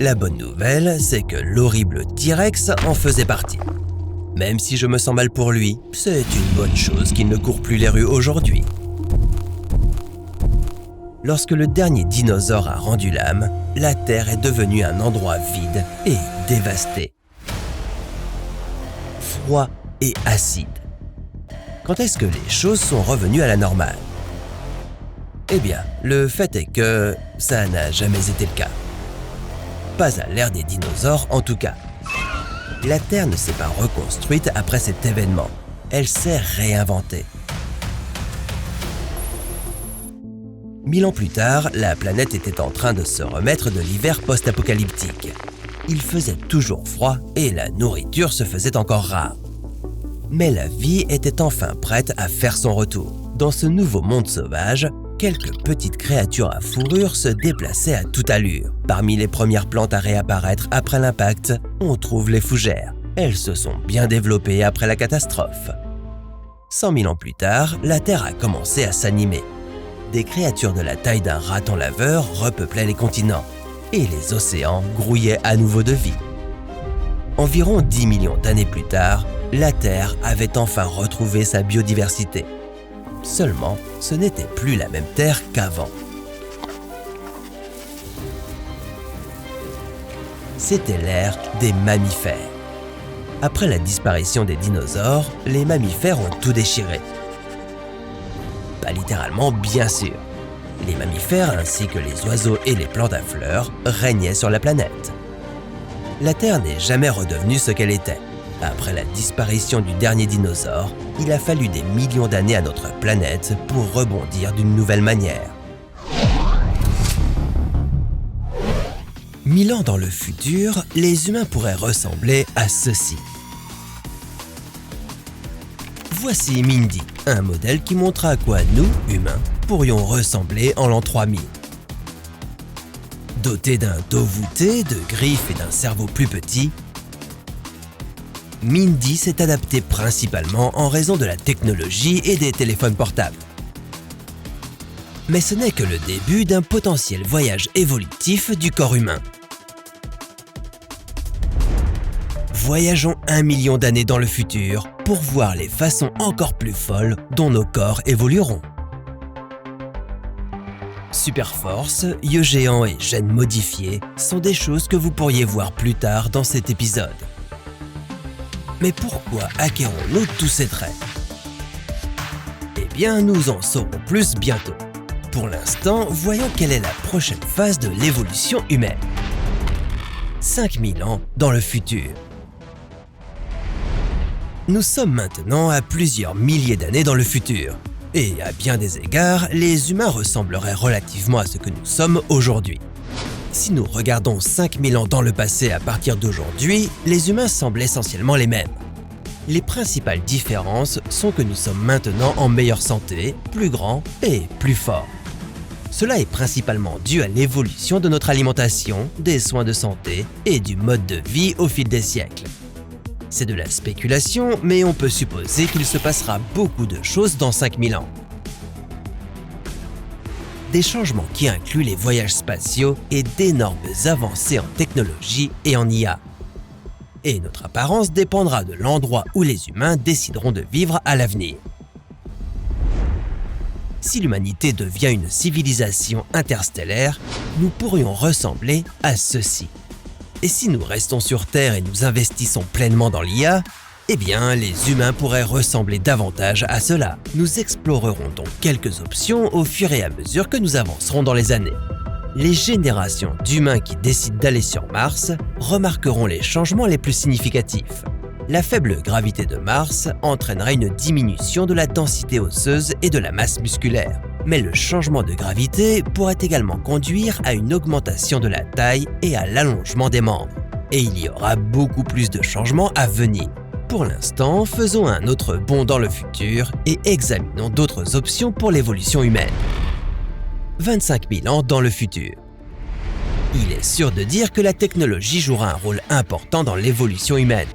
La bonne nouvelle, c'est que l'horrible T-Rex en faisait partie. Même si je me sens mal pour lui, c'est une bonne chose qu'il ne court plus les rues aujourd'hui. Lorsque le dernier dinosaure a rendu l'âme, la Terre est devenue un endroit vide et dévasté. Froid et acide. Quand est-ce que les choses sont revenues à la normale? Eh bien, le fait est que ça n'a jamais été le cas. Pas à l'ère des dinosaures en tout cas. La Terre ne s'est pas reconstruite après cet événement. Elle s'est réinventée. 1000 ans plus tard, la planète était en train de se remettre de l'hiver post-apocalyptique. Il faisait toujours froid et la nourriture se faisait encore rare. Mais la vie était enfin prête à faire son retour. Dans ce nouveau monde sauvage, quelques petites créatures à fourrure se déplaçaient à toute allure. Parmi les premières plantes à réapparaître après l'impact, on trouve les fougères. Elles se sont bien développées après la catastrophe. 100 000 ans plus tard, la Terre a commencé à s'animer. Des créatures de la taille d'un raton laveur repeuplaient les continents et les océans grouillaient à nouveau de vie. Environ 10 millions d'années plus tard, la Terre avait enfin retrouvé sa biodiversité. Seulement, ce n'était plus la même Terre qu'avant. C'était l'ère des mammifères. Après la disparition des dinosaures, les mammifères ont tout déchiré. littéralement bien sûr. Les mammifères ainsi que les oiseaux et les plantes à fleurs régnaient sur la planète. La Terre n'est jamais redevenue ce qu'elle était. Après la disparition du dernier dinosaure, il a fallu des millions d'années à notre planète pour rebondir d'une nouvelle manière. 1000 ans dans le futur, les humains pourraient ressembler à ceci. Voici Mindy, un modèle qui montre à quoi nous, humains, pourrions ressembler en l'an 3000. Doté d'un dos voûté, de griffes et d'un cerveau plus petit, Mindy s'est adapté principalement en raison de la technologie et des téléphones portables. Mais ce n'est que le début d'un potentiel voyage évolutif du corps humain. Voyageons 1 million d'années dans le futur pour voir les façons encore plus folles dont nos corps évolueront. Superforce, yeux géants et gènes modifiés sont des choses que vous pourriez voir plus tard dans cet épisode. Mais pourquoi acquérons-nous tous ces traits? Eh bien, nous en saurons plus bientôt. Pour l'instant, voyons quelle est la prochaine phase de l'évolution humaine. 5000 ans dans le futur. Nous sommes maintenant à plusieurs milliers d'années dans le futur. Et à bien des égards, les humains ressembleraient relativement à ce que nous sommes aujourd'hui. Si nous regardons 5000 ans dans le passé à partir d'aujourd'hui, les humains semblent essentiellement les mêmes. Les principales différences sont que nous sommes maintenant en meilleure santé, plus grands et plus forts. Cela est principalement dû à l'évolution de notre alimentation, des soins de santé et du mode de vie au fil des siècles. C'est de la spéculation, mais on peut supposer qu'il se passera beaucoup de choses dans 5000 ans. Des changements qui incluent les voyages spatiaux et d'énormes avancées en technologie et en IA. Et notre apparence dépendra de l'endroit où les humains décideront de vivre à l'avenir. Si l'humanité devient une civilisation interstellaire, nous pourrions ressembler à ceci. Et si nous restons sur Terre et nous investissons pleinement dans l'IA, eh bien, les humains pourraient ressembler davantage à cela. Nous explorerons donc quelques options au fur et à mesure que nous avancerons dans les années. Les générations d'humains qui décident d'aller sur Mars remarqueront les changements les plus significatifs. La faible gravité de Mars entraînerait une diminution de la densité osseuse et de la masse musculaire. Mais le changement de gravité pourrait également conduire à une augmentation de la taille et à l'allongement des membres. Et il y aura beaucoup plus de changements à venir. Pour l'instant, faisons un autre bond dans le futur et examinons d'autres options pour l'évolution humaine. 25 000 ans dans le futur. Il est sûr de dire que la technologie jouera un rôle important dans l'évolution humaine.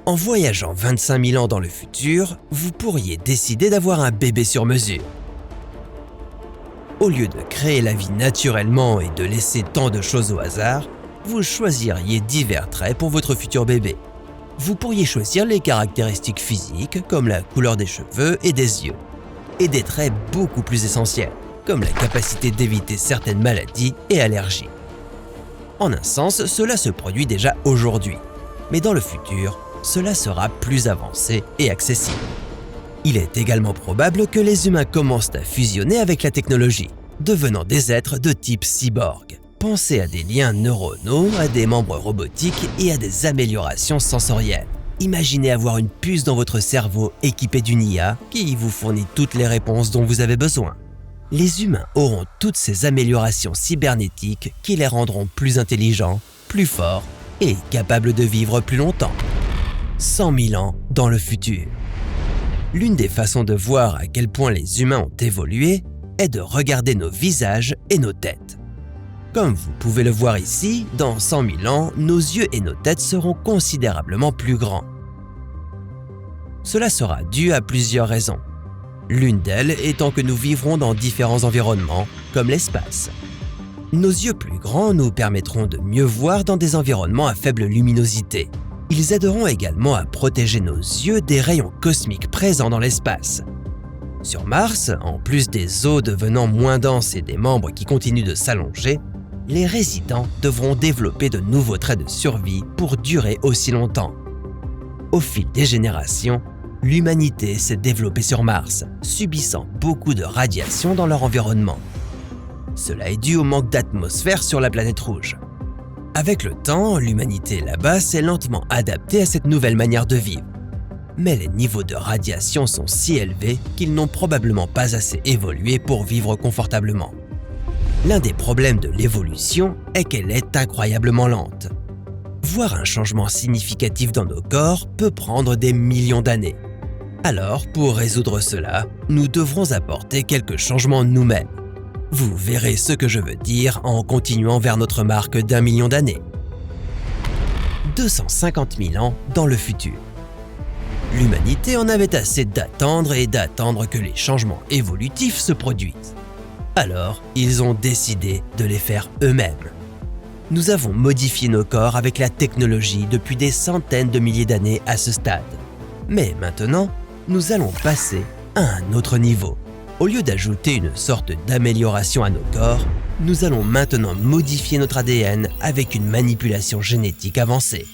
En voyageant 25 000 ans dans le futur, vous pourriez décider d'avoir un bébé sur mesure. Au lieu de créer la vie naturellement et de laisser tant de choses au hasard, vous choisiriez divers traits pour votre futur bébé. Vous pourriez choisir les caractéristiques physiques comme la couleur des cheveux et des yeux, et des traits beaucoup plus essentiels, comme la capacité d'éviter certaines maladies et allergies. En un sens, cela se produit déjà aujourd'hui, mais dans le futur, cela sera plus avancé et accessible. Il est également probable que les humains commencent à fusionner avec la technologie, devenant des êtres de type cyborg. Pensez à des liens neuronaux, à des membres robotiques et à des améliorations sensorielles. Imaginez avoir une puce dans votre cerveau équipée d'une IA qui vous fournit toutes les réponses dont vous avez besoin. Les humains auront toutes ces améliorations cybernétiques qui les rendront plus intelligents, plus forts et capables de vivre plus longtemps. 100 000 ans dans le futur. L'une des façons de voir à quel point les humains ont évolué est de regarder nos visages et nos têtes. Comme vous pouvez le voir ici, dans 100 000 ans, nos yeux et nos têtes seront considérablement plus grands. Cela sera dû à plusieurs raisons. L'une d'elles étant que nous vivrons dans différents environnements, comme l'espace. Nos yeux plus grands nous permettront de mieux voir dans des environnements à faible luminosité. Ils aideront également à protéger nos yeux des rayons cosmiques présents dans l'espace. Sur Mars, en plus des os devenant moins denses et des membres qui continuent de s'allonger, les résidents devront développer de nouveaux traits de survie pour durer aussi longtemps. Au fil des générations, l'humanité s'est développée sur Mars, subissant beaucoup de radiation dans leur environnement. Cela est dû au manque d'atmosphère sur la planète rouge. Avec le temps, l'humanité là-bas s'est lentement adaptée à cette nouvelle manière de vivre. Mais les niveaux de radiation sont si élevés qu'ils n'ont probablement pas assez évolué pour vivre confortablement. L'un des problèmes de l'évolution est qu'elle est incroyablement lente. Voir un changement significatif dans nos corps peut prendre des millions d'années. Alors, pour résoudre cela, nous devrons apporter quelques changements nous-mêmes. Vous verrez ce que je veux dire en continuant vers notre marque d'1 million d'années. 250 000 ans dans le futur. L'humanité en avait assez d'attendre et d'attendre que les changements évolutifs se produisent. Alors, ils ont décidé de les faire eux-mêmes. Nous avons modifié nos corps avec la technologie depuis des centaines de milliers d'années à ce stade. Mais maintenant, nous allons passer à un autre niveau. Au lieu d'ajouter une sorte d'amélioration à nos corps, nous allons maintenant modifier notre ADN avec une manipulation génétique avancée.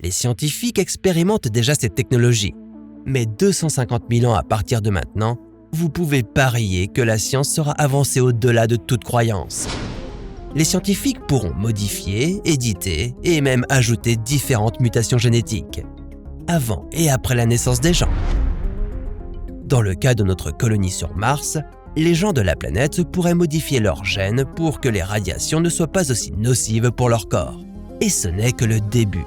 Les scientifiques expérimentent déjà cette technologie, mais 250 000 ans à partir de maintenant, vous pouvez parier que la science sera avancée au-delà de toute croyance. Les scientifiques pourront modifier, éditer et même ajouter différentes mutations génétiques, avant et après la naissance des gens. Dans le cas de notre colonie sur Mars, les gens de la planète pourraient modifier leurs gènes pour que les radiations ne soient pas aussi nocives pour leur corps. Et ce n'est que le début.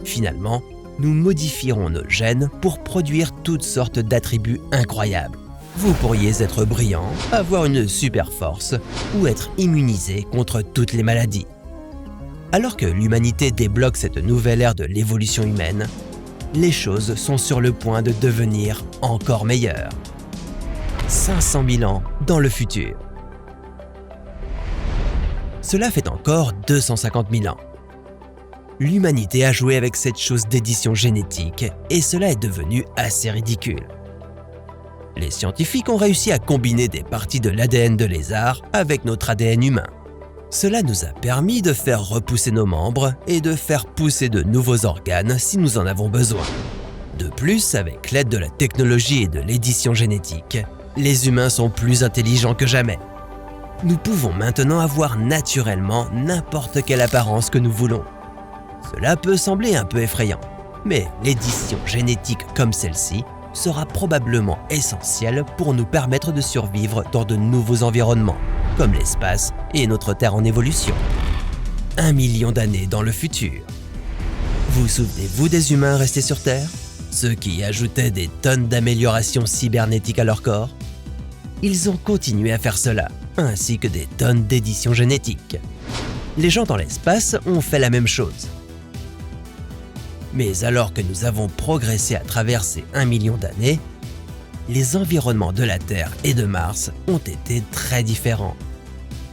Finalement, nous modifierons nos gènes pour produire toutes sortes d'attributs incroyables. Vous pourriez être brillant, avoir une super force ou être immunisé contre toutes les maladies. Alors que l'humanité débloque cette nouvelle ère de l'évolution humaine, les choses sont sur le point de devenir encore meilleures. 500 000 ans dans le futur. Cela fait encore 250 000 ans. L'humanité a joué avec cette chose d'édition génétique et cela est devenu assez ridicule. Les scientifiques ont réussi à combiner des parties de l'ADN de lézard avec notre ADN humain. Cela nous a permis de faire repousser nos membres et de faire pousser de nouveaux organes si nous en avons besoin. De plus, avec l'aide de la technologie et de l'édition génétique, les humains sont plus intelligents que jamais. Nous pouvons maintenant avoir naturellement n'importe quelle apparence que nous voulons. Cela peut sembler un peu effrayant, mais l'édition génétique comme celle-ci sera probablement essentielle pour nous permettre de survivre dans de nouveaux environnements, comme l'espace et notre Terre en évolution. 1 million d'années dans le futur. Vous souvenez-vous des humains restés sur Terre? Ceux qui ajoutaient des tonnes d'améliorations cybernétiques à leur corps? Ils ont continué à faire cela, ainsi que des tonnes d'éditions génétiques. Les gens dans l'espace ont fait la même chose. Mais alors que nous avons progressé à travers ces 1 million d'années, les environnements de la Terre et de Mars ont été très différents.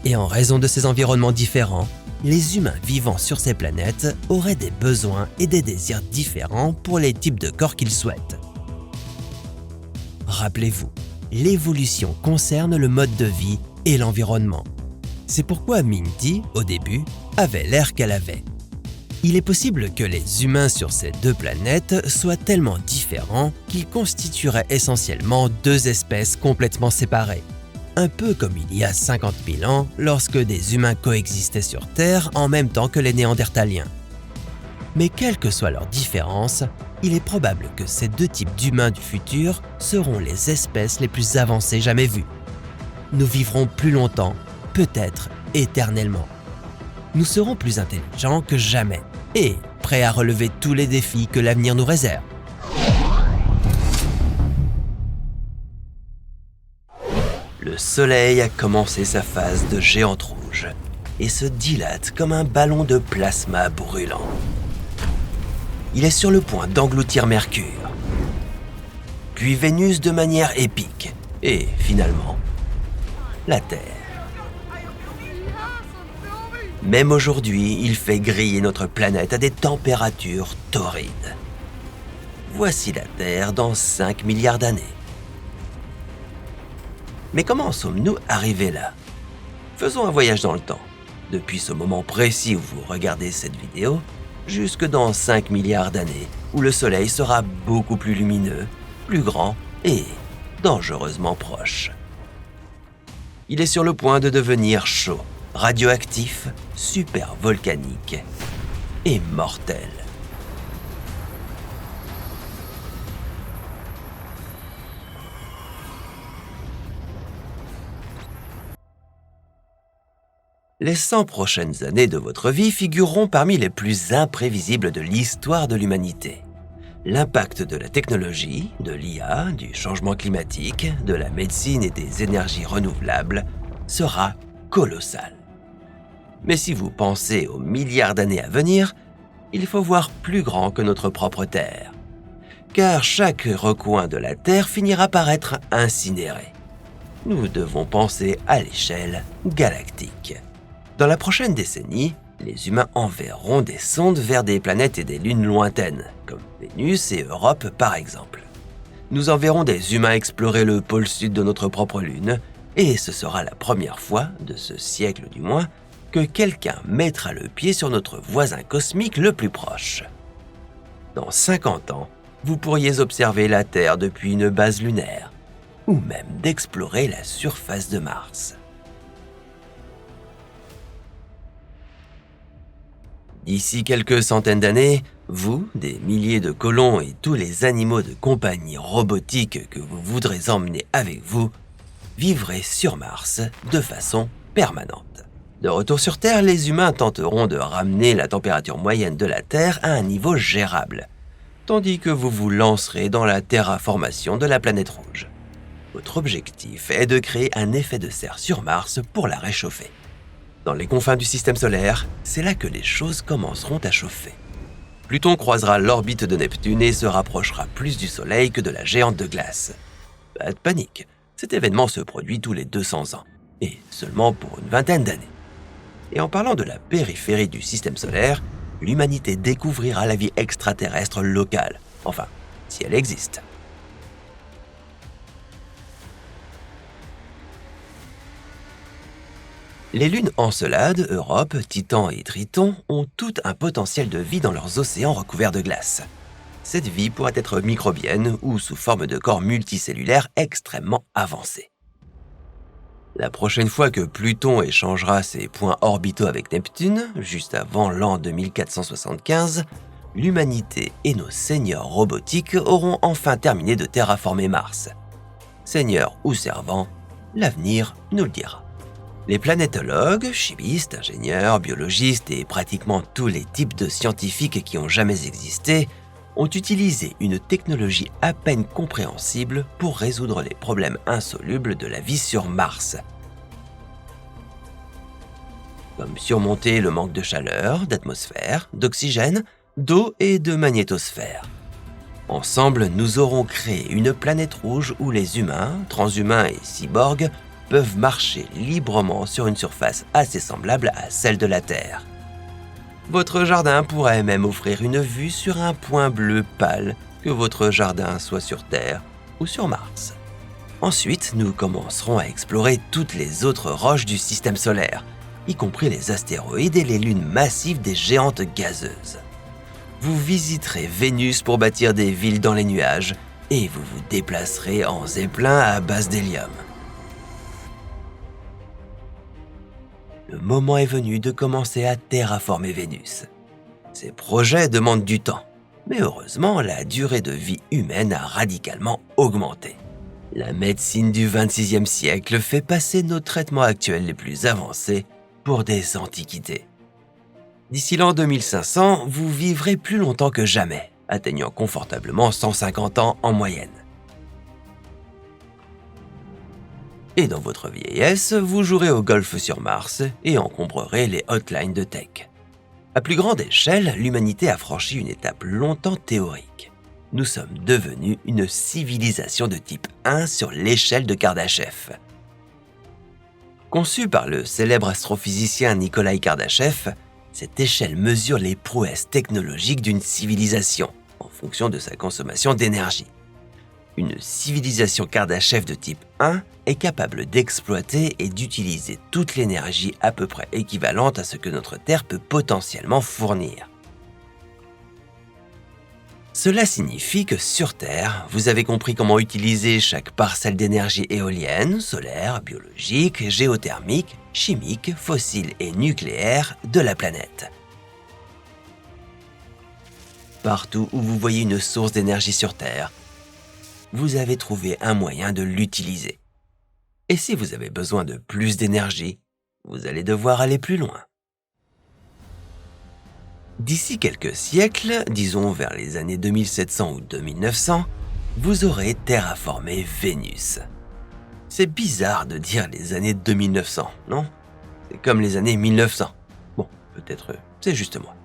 Et en raison de ces environnements différents, les humains vivant sur ces planètes auraient des besoins et des désirs différents pour les types de corps qu'ils souhaitent. Rappelez-vous, l'évolution concerne le mode de vie et l'environnement. C'est pourquoi Minty, au début, avait l'air qu'elle avait. Il est possible que les humains sur ces deux planètes soient tellement différents qu'ils constitueraient essentiellement deux espèces complètement séparées. Un peu comme il y a 50 000 ans lorsque des humains coexistaient sur Terre en même temps que les Néandertaliens. Mais quelles que soient leurs différences, il est probable que ces deux types d'humains du futur seront les espèces les plus avancées jamais vues. Nous vivrons plus longtemps, peut-être éternellement. Nous serons plus intelligents que jamais et prêts à relever tous les défis que l'avenir nous réserve. Le Soleil a commencé sa phase de géante rouge et se dilate comme un ballon de plasma brûlant. Il est sur le point d'engloutir Mercure, puis Vénus de manière épique, et finalement, la Terre. Même aujourd'hui, il fait griller notre planète à des températures torrides. Voici la Terre dans 5 milliards d'années. Mais comment sommes-nous arrivés là? Faisons un voyage dans le temps, depuis ce moment précis où vous regardez cette vidéo, jusque dans 5 milliards d'années, où le Soleil sera beaucoup plus lumineux plus grand et dangereusement proche. Il est sur le point de devenir chaud, radioactif, supervolcanique et mortel. Les 100 prochaines années de votre vie figureront parmi les plus imprévisibles de l'histoire de l'humanité. L'impact de la technologie, de l'IA, du changement climatique, de la médecine et des énergies renouvelables sera colossal. Mais si vous pensez aux milliards d'années à venir, il faut voir plus grand que notre propre Terre. Car chaque recoin de la Terre finira par être incinéré. Nous devons penser à l'échelle galactique. Dans la prochaine décennie, les humains enverront des sondes vers des planètes et des lunes lointaines, comme Vénus et Europe par exemple. Nous enverrons des humains explorer le pôle sud de notre propre lune, et ce sera la première fois, de ce siècle du moins, que quelqu'un mettra le pied sur notre voisin cosmique le plus proche. Dans 50 ans, vous pourriez observer la Terre depuis une base lunaire, ou même d'explorer la surface de Mars. D'ici quelques centaines d'années, vous, des milliers de colons et tous les animaux de compagnie robotique que vous voudrez emmener avec vous, vivrez sur Mars de façon permanente. De retour sur Terre, les humains tenteront de ramener la température moyenne de la Terre à un niveau gérable, tandis que vous vous lancerez dans la terraformation de la planète rouge. Votre objectif est de créer un effet de serre sur Mars pour la réchauffer. Dans les confins du système solaire, c'est là que les choses commenceront à chauffer. Pluton croisera l'orbite de Neptune et se rapprochera plus du Soleil que de la géante de glace. Pas de panique, cet événement se produit tous les 200 ans, et seulement pour une vingtaine d'années. Et en parlant de la périphérie du système solaire, l'humanité découvrira la vie extraterrestre locale, enfin, si elle existe. Les lunes Encelade, Europe, Titan et Triton ont toutes un potentiel de vie dans leurs océans recouverts de glace. Cette vie pourrait être microbienne ou sous forme de corps multicellulaires extrêmement avancés. La prochaine fois que Pluton échangera ses points orbitaux avec Neptune, juste avant l'an 2475, l'humanité et nos seigneurs robotiques auront enfin terminé de terraformer Mars. Seigneurs ou servants, l'avenir nous le dira. Les planétologues, chimistes, ingénieurs, biologistes et pratiquement tous les types de scientifiques qui ont jamais existé ont utilisé une technologie à peine compréhensible pour résoudre les problèmes insolubles de la vie sur Mars. Comme surmonter le manque de chaleur, d'atmosphère, d'oxygène, d'eau et de magnétosphère. Ensemble, nous aurons créé une planète rouge où les humains, transhumains et cyborgs peuvent marcher librement sur une surface assez semblable à celle de la Terre. Votre jardin pourrait même offrir une vue sur un point bleu pâle, que votre jardin soit sur Terre ou sur Mars. Ensuite, nous commencerons à explorer toutes les autres roches du système solaire, y compris les astéroïdes et les lunes massives des géantes gazeuses. Vous visiterez Vénus pour bâtir des villes dans les nuages, et vous vous déplacerez en zeppelin à base d'hélium. Le moment est venu de commencer à terraformer Vénus. Ces projets demandent du temps, mais heureusement, la durée de vie humaine a radicalement augmenté. La médecine du XXVIe siècle fait passer nos traitements actuels les plus avancés pour des antiquités. D'ici l'an 2500, vous vivrez plus longtemps que jamais, atteignant confortablement 150 ans en moyenne. Et dans votre vieillesse, vous jouerez au golf sur Mars et encombrerez les hotlines de tech. À plus grande échelle, l'humanité a franchi une étape longtemps théorique. Nous sommes devenus une civilisation de type 1 sur l'échelle de Kardashev. Conçue par le célèbre astrophysicien Nikolai Kardashev, cette échelle mesure les prouesses technologiques d'une civilisation en fonction de sa consommation d'énergie. Une civilisation Kardashev de type 1 est capable d'exploiter et d'utiliser toute l'énergie à peu près équivalente à ce que notre Terre peut potentiellement fournir. Cela signifie que sur Terre, vous avez compris comment utiliser chaque parcelle d'énergie éolienne, solaire, biologique, géothermique, chimique, fossile et nucléaire de la planète. Partout où vous voyez une source d'énergie sur Terre, vous avez trouvé un moyen de l'utiliser. Et si vous avez besoin de plus d'énergie, vous allez devoir aller plus loin. D'ici quelques siècles, disons vers les années 2700 ou 2900, vous aurez terraformé Vénus. C'est bizarre de dire les années 2900, non? C'est comme les années 1900. Bon, peut-être c'est juste moi.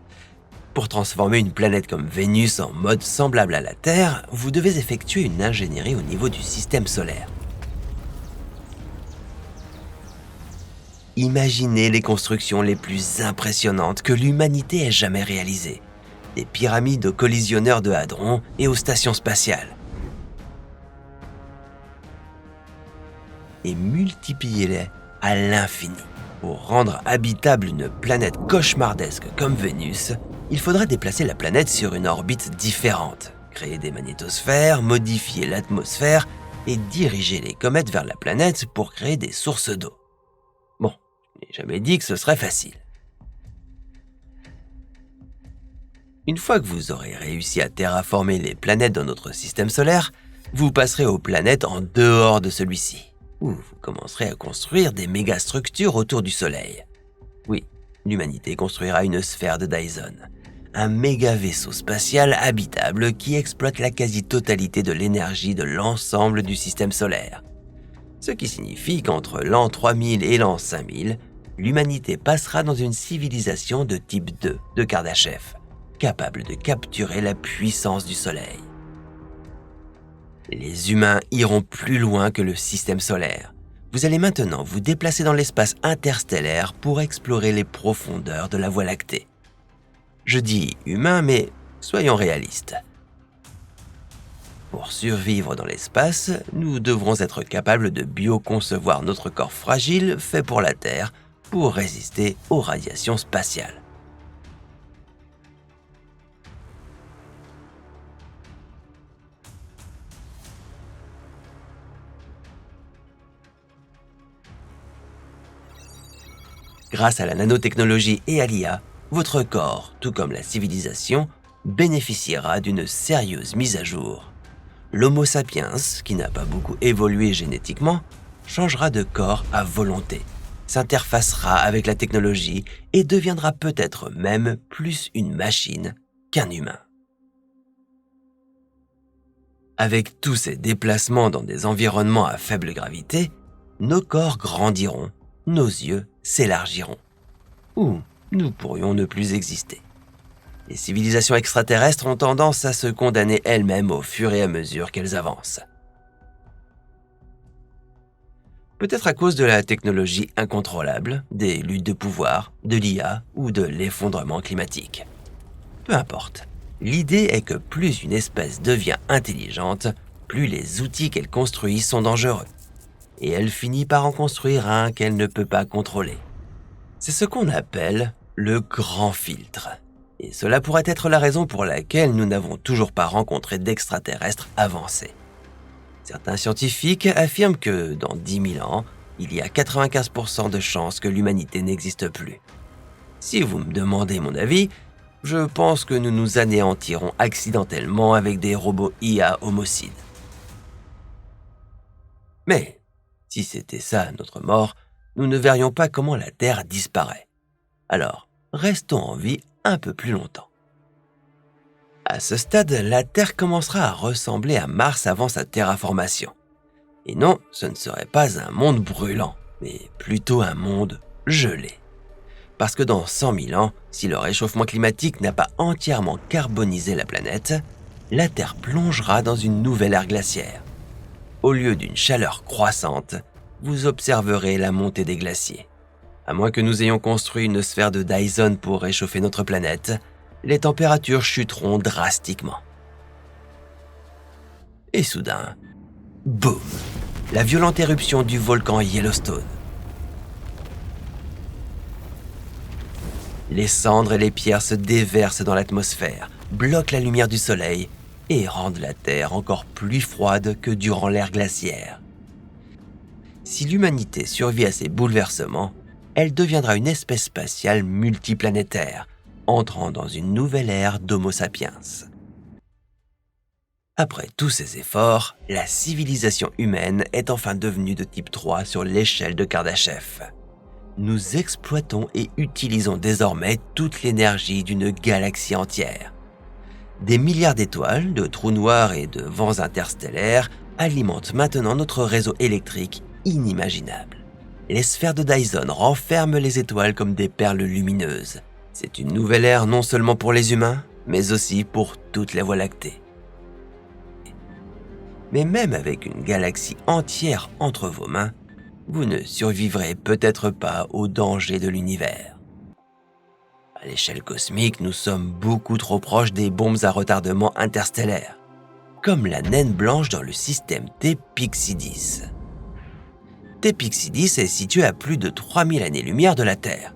Pour transformer une planète comme Vénus en mode semblable à la Terre, vous devez effectuer une ingénierie au niveau du système solaire. Imaginez les constructions les plus impressionnantes que l'humanité ait jamais réalisées. Des pyramides aux collisionneurs de hadrons et aux stations spatiales. Et multipliez-les à l'infini. Pour rendre habitable une planète cauchemardesque comme Vénus, il faudra déplacer la planète sur une orbite différente, créer des magnétosphères, modifier l'atmosphère et diriger les comètes vers la planète pour créer des sources d'eau. Bon, je n'ai jamais dit que ce serait facile. Une fois que vous aurez réussi à terraformer les planètes dans notre système solaire, vous passerez aux planètes en dehors de celui-ci, où vous commencerez à construire des mégastructures autour du Soleil. Oui, l'humanité construira une sphère de Dyson, un méga vaisseau spatial habitable qui exploite la quasi-totalité de l'énergie de l'ensemble du système solaire. Ce qui signifie qu'entre l'an 3000 et l'an 5000, l'humanité passera dans une civilisation de type 2 de Kardashev, capable de capturer la puissance du Soleil. Les humains iront plus loin que le système solaire. Vous allez maintenant vous déplacer dans l'espace interstellaire pour explorer les profondeurs de la Voie lactée. Je dis humain, mais soyons réalistes. Pour survivre dans l'espace, nous devrons être capables de bioconcevoir notre corps fragile fait pour la Terre pour résister aux radiations spatiales. Grâce à la nanotechnologie et à l'IA, votre corps, tout comme la civilisation, bénéficiera d'une sérieuse mise à jour. L'Homo sapiens, qui n'a pas beaucoup évolué génétiquement, changera de corps à volonté, s'interfacera avec la technologie et deviendra peut-être même plus une machine qu'un humain. Avec tous ces déplacements dans des environnements à faible gravité, nos corps grandiront, nos yeux s'élargiront. Ou nous pourrions ne plus exister. Les civilisations extraterrestres ont tendance à se condamner elles-mêmes au fur et à mesure qu'elles avancent. Peut-être à cause de la technologie incontrôlable, des luttes de pouvoir, de l'IA ou de l'effondrement climatique. Peu importe. L'idée est que plus une espèce devient intelligente, plus les outils qu'elle construit sont dangereux. Et elle finit par en construire un qu'elle ne peut pas contrôler. C'est ce qu'on appelle le grand filtre. Et cela pourrait être la raison pour laquelle nous n'avons toujours pas rencontré d'extraterrestres avancés. Certains scientifiques affirment que dans 10 000 ans, il y a 95% de chances que l'humanité n'existe plus. Si vous me demandez mon avis, je pense que nous nous anéantirons accidentellement avec des robots IA homicides. Mais si c'était ça notre mort, nous ne verrions pas comment la Terre disparaît. Alors, restons en vie un peu plus longtemps. À ce stade, la Terre commencera à ressembler à Mars avant sa terraformation. Et non, ce ne serait pas un monde brûlant, mais plutôt un monde gelé. Parce que dans 100 000 ans, si le réchauffement climatique n'a pas entièrement carbonisé la planète, la Terre plongera dans une nouvelle ère glaciaire. Au lieu d'une chaleur croissante, vous observerez la montée des glaciers. À moins que nous ayons construit une sphère de Dyson pour réchauffer notre planète, les températures chuteront drastiquement. Et soudain, boum, la violente éruption du volcan Yellowstone. Les cendres et les pierres se déversent dans l'atmosphère, bloquent la lumière du soleil et rendent la Terre encore plus froide que durant l'ère glaciaire. Si l'humanité survit à ces bouleversements, elle deviendra une espèce spatiale multiplanétaire, entrant dans une nouvelle ère d'Homo sapiens. Après tous ces efforts, la civilisation humaine est enfin devenue de type 3 sur l'échelle de Kardashev. Nous exploitons et utilisons désormais toute l'énergie d'une galaxie entière. Des milliards d'étoiles, de trous noirs et de vents interstellaires alimentent maintenant notre réseau électrique inimaginable. Les sphères de Dyson renferment les étoiles comme des perles lumineuses. C'est une nouvelle ère non seulement pour les humains, mais aussi pour toute la Voie lactée. Mais même avec une galaxie entière entre vos mains, vous ne survivrez peut-être pas aux dangers de l'univers. À l'échelle cosmique, nous sommes beaucoup trop proches des bombes à retardement interstellaires, comme la naine blanche dans le système T-Pixidis. T-Pixidis est situé à plus de 3000 années-lumière de la Terre.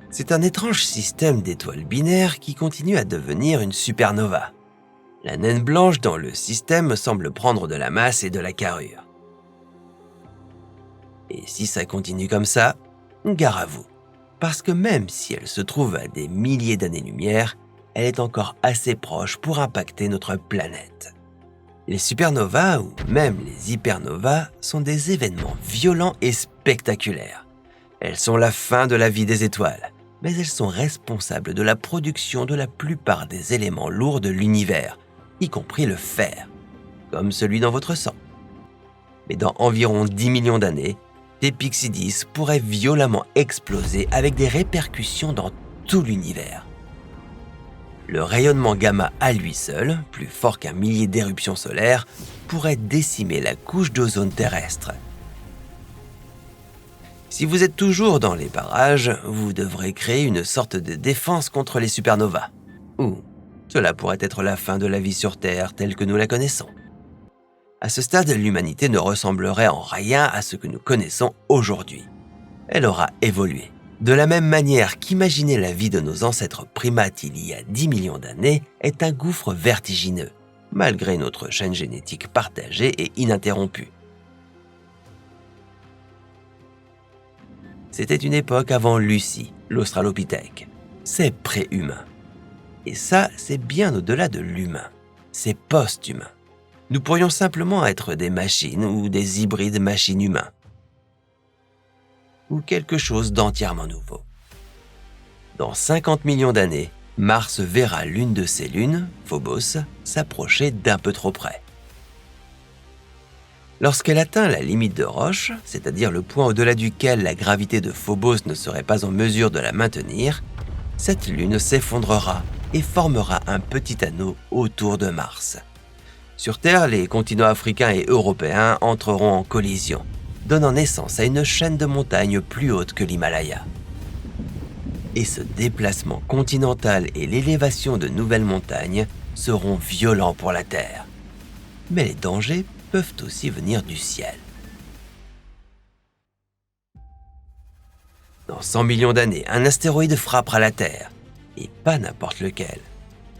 C'est un étrange système d'étoiles binaires qui continue à devenir une supernova. La naine blanche dans le système semble prendre de la masse et de la carrure. Et si ça continue comme ça, gare à vous. Parce que même si elle se trouve à des milliers d'années-lumière, elle est encore assez proche pour impacter notre planète. Les supernovas ou même les hypernovas sont des événements violents et spectaculaires. Elles sont la fin de la vie des étoiles, mais elles sont responsables de la production de la plupart des éléments lourds de l'univers, y compris le fer, comme celui dans votre sang. Mais dans environ 10 millions d'années, T-Pixidis pourrait violemment exploser avec des répercussions dans tout l'univers. Le rayonnement gamma à lui seul, plus fort qu'un millier d'éruptions solaires, pourrait décimer la couche d'ozone terrestre. Si vous êtes toujours dans les parages, vous devrez créer une sorte de défense contre les supernovas. Ou cela pourrait être la fin de la vie sur Terre telle que nous la connaissons. À ce stade, l'humanité ne ressemblerait en rien à ce que nous connaissons aujourd'hui. Elle aura évolué. De la même manière qu'imaginer la vie de nos ancêtres primates il y a 10 millions d'années est un gouffre vertigineux, malgré notre chaîne génétique partagée et ininterrompue. C'était une époque avant Lucie, l'Australopithèque. C'est pré-humain. Et ça, c'est bien au-delà de l'humain. C'est post-humain. Nous pourrions simplement être des machines ou des hybrides machines-humains. Ou quelque chose d'entièrement nouveau. Dans 50 millions d'années, Mars verra l'une de ses lunes, Phobos, s'approcher d'un peu trop près. Lorsqu'elle atteint la limite de Roche, c'est-à-dire le point au-delà duquel la gravité de Phobos ne serait pas en mesure de la maintenir, cette lune s'effondrera et formera un petit anneau autour de Mars. Sur Terre, les continents africains et européens entreront en collision, donnant naissance à une chaîne de montagnes plus haute que l'Himalaya. Et ce déplacement continental et l'élévation de nouvelles montagnes seront violents pour la Terre. Mais les dangers peuvent aussi venir du ciel. Dans 100 millions d'années, un astéroïde frappera la Terre, et pas n'importe lequel.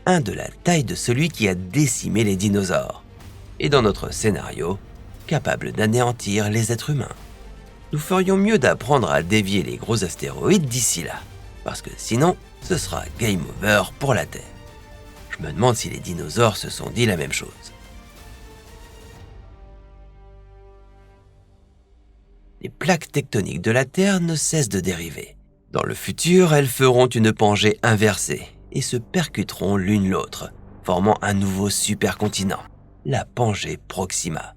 Un de la taille de celui qui a décimé les dinosaures, et dans notre scénario, capable d'anéantir les êtres humains. Nous ferions mieux d'apprendre à dévier les gros astéroïdes d'ici là, parce que sinon, ce sera game over pour la Terre. Je me demande si les dinosaures se sont dit la même chose. Les plaques tectoniques de la Terre ne cessent de dériver. Dans le futur, elles feront une pangée inversée et se percuteront l'une l'autre, formant un nouveau supercontinent, la Pangée Proxima.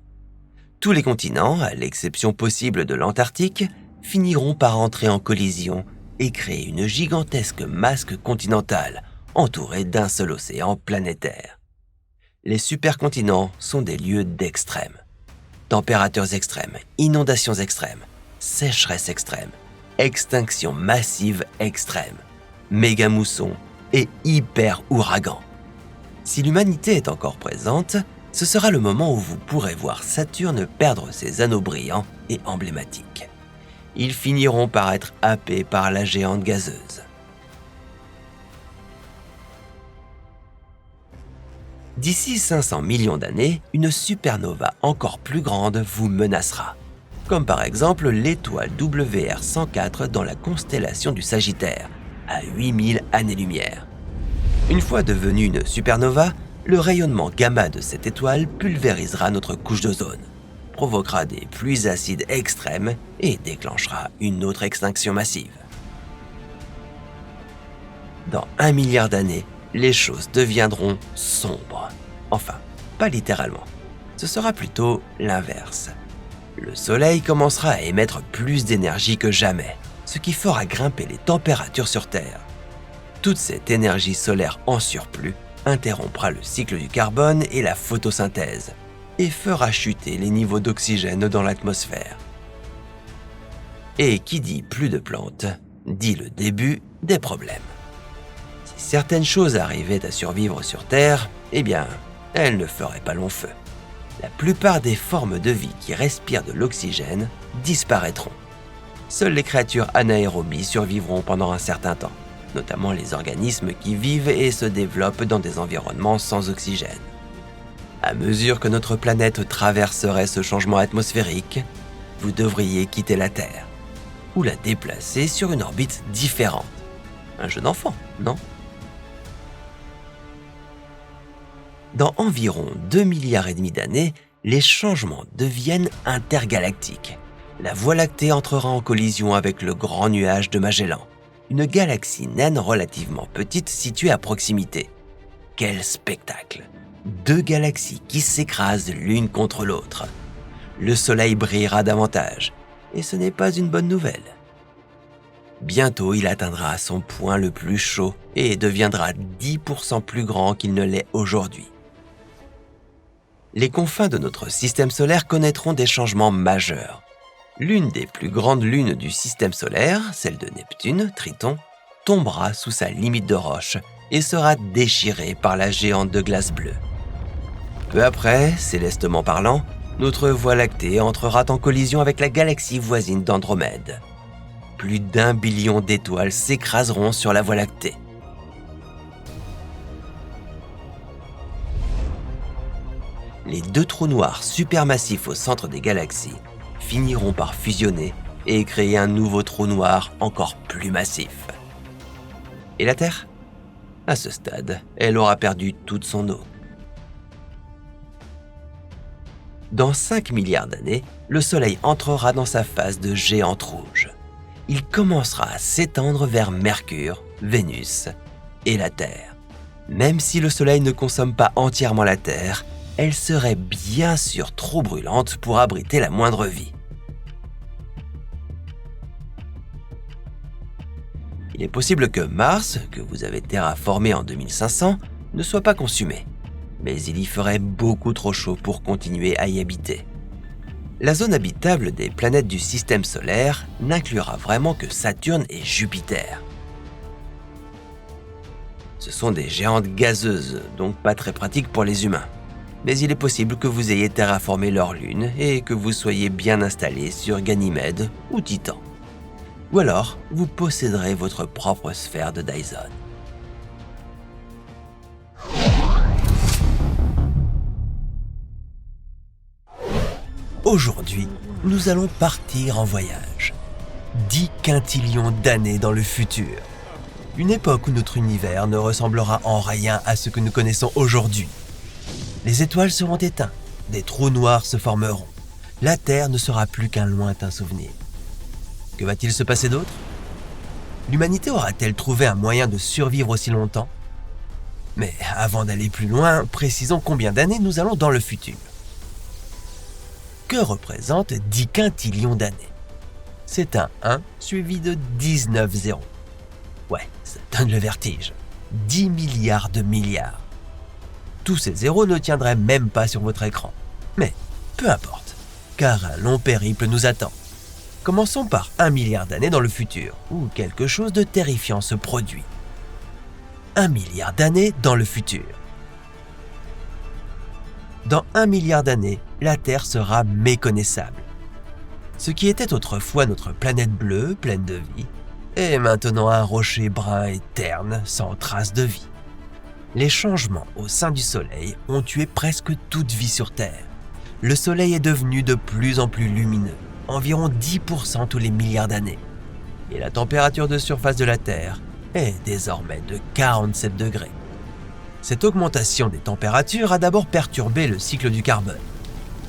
Tous les continents, à l'exception possible de l'Antarctique, finiront par entrer en collision et créer une gigantesque masque continentale entourée d'un seul océan planétaire. Les supercontinents sont des lieux d'extrême. Températures extrêmes, inondations extrêmes, sécheresse extrême, extinction massive extrême, méga-moussons et hyper-ouragans. Si l'humanité est encore présente, ce sera le moment où vous pourrez voir Saturne perdre ses anneaux brillants et emblématiques. Ils finiront par être happés par la géante gazeuse. D'ici 500 millions d'années, une supernova encore plus grande vous menacera, comme par exemple l'étoile WR104 dans la constellation du Sagittaire, à 8000 années-lumière. Une fois devenue une supernova, le rayonnement gamma de cette étoile pulvérisera notre couche d'ozone, provoquera des pluies acides extrêmes et déclenchera une autre extinction massive. Dans 1 milliard d'années, les choses deviendront sombres. Enfin, pas littéralement. Ce sera plutôt l'inverse. Le Soleil commencera à émettre plus d'énergie que jamais, ce qui fera grimper les températures sur Terre. Toute cette énergie solaire en surplus interrompra le cycle du carbone et la photosynthèse, et fera chuter les niveaux d'oxygène dans l'atmosphère. Et qui dit plus de plantes, dit le début des problèmes. Si certaines choses arrivaient à survivre sur Terre, eh bien, elles ne feraient pas long feu. La plupart des formes de vie qui respirent de l'oxygène disparaîtront. Seules les créatures anaérobies survivront pendant un certain temps, notamment les organismes qui vivent et se développent dans des environnements sans oxygène. À mesure que notre planète traverserait ce changement atmosphérique, vous devriez quitter la Terre, ou la déplacer sur une orbite différente. Un jeu d'enfant, non ? Dans environ 2,5 milliards d'années, les changements deviennent intergalactiques. La Voie lactée entrera en collision avec le Grand Nuage de Magellan, une galaxie naine relativement petite située à proximité. Quel spectacle! 2 galaxies qui s'écrasent l'une contre l'autre. Le Soleil brillera davantage, et ce n'est pas une bonne nouvelle. Bientôt, il atteindra son point le plus chaud et deviendra 10% plus grand qu'il ne l'est aujourd'hui. Les confins de notre système solaire connaîtront des changements majeurs. L'une des plus grandes lunes du système solaire, celle de Neptune, Triton, tombera sous sa limite de roche et sera déchirée par la géante de glace bleue. Peu après, célestement parlant, notre Voie lactée entrera en collision avec la galaxie voisine d'Andromède. Plus d'1 billion d'étoiles s'écraseront sur la Voie lactée. Les 2 trous noirs supermassifs au centre des galaxies finiront par fusionner et créer un nouveau trou noir encore plus massif. Et la Terre ? À ce stade, elle aura perdu toute son eau. Dans 5 milliards d'années, le Soleil entrera dans sa phase de géante rouge. Il commencera à s'étendre vers Mercure, Vénus et la Terre. Même si le Soleil ne consomme pas entièrement la Terre, elle serait bien sûr trop brûlante pour abriter la moindre vie. Il est possible que Mars, que vous avez terraformé en 2500, ne soit pas consumé, mais il y ferait beaucoup trop chaud pour continuer à y habiter. La zone habitable des planètes du système solaire n'inclura vraiment que Saturne et Jupiter. Ce sont des géantes gazeuses, donc pas très pratiques pour les humains. Mais il est possible que vous ayez terraformé leur lune et que vous soyez bien installé sur Ganymède ou Titan. Ou alors, vous posséderez votre propre sphère de Dyson. Aujourd'hui, nous allons partir en voyage. 10 quintillions d'années dans le futur. Une époque où notre univers ne ressemblera en rien à ce que nous connaissons aujourd'hui. Les étoiles seront éteintes, des trous noirs se formeront. La Terre ne sera plus qu'un lointain souvenir. Que va-t-il se passer d'autre ? L'humanité aura-t-elle trouvé un moyen de survivre aussi longtemps ? Mais avant d'aller plus loin, précisons combien d'années nous allons dans le futur. Que représente 10 quintillions d'années ? C'est un 1 suivi de 19 zéros. Ouais, ça donne le vertige. 10 milliards de milliards. Tous ces zéros ne tiendraient même pas sur votre écran. Mais peu importe, car un long périple nous attend. Commençons par 1 milliard d'années dans le futur, où quelque chose de terrifiant se produit. 1 milliard d'années dans le futur. Dans 1 milliard d'années, la Terre sera méconnaissable. Ce qui était autrefois notre planète bleue, pleine de vie, est maintenant un rocher brun et terne, sans trace de vie. Les changements au sein du Soleil ont tué presque toute vie sur Terre. Le Soleil est devenu de plus en plus lumineux, environ 10% tous les milliards d'années. Et la température de surface de la Terre est désormais de 47 degrés. Cette augmentation des températures a d'abord perturbé le cycle du carbone.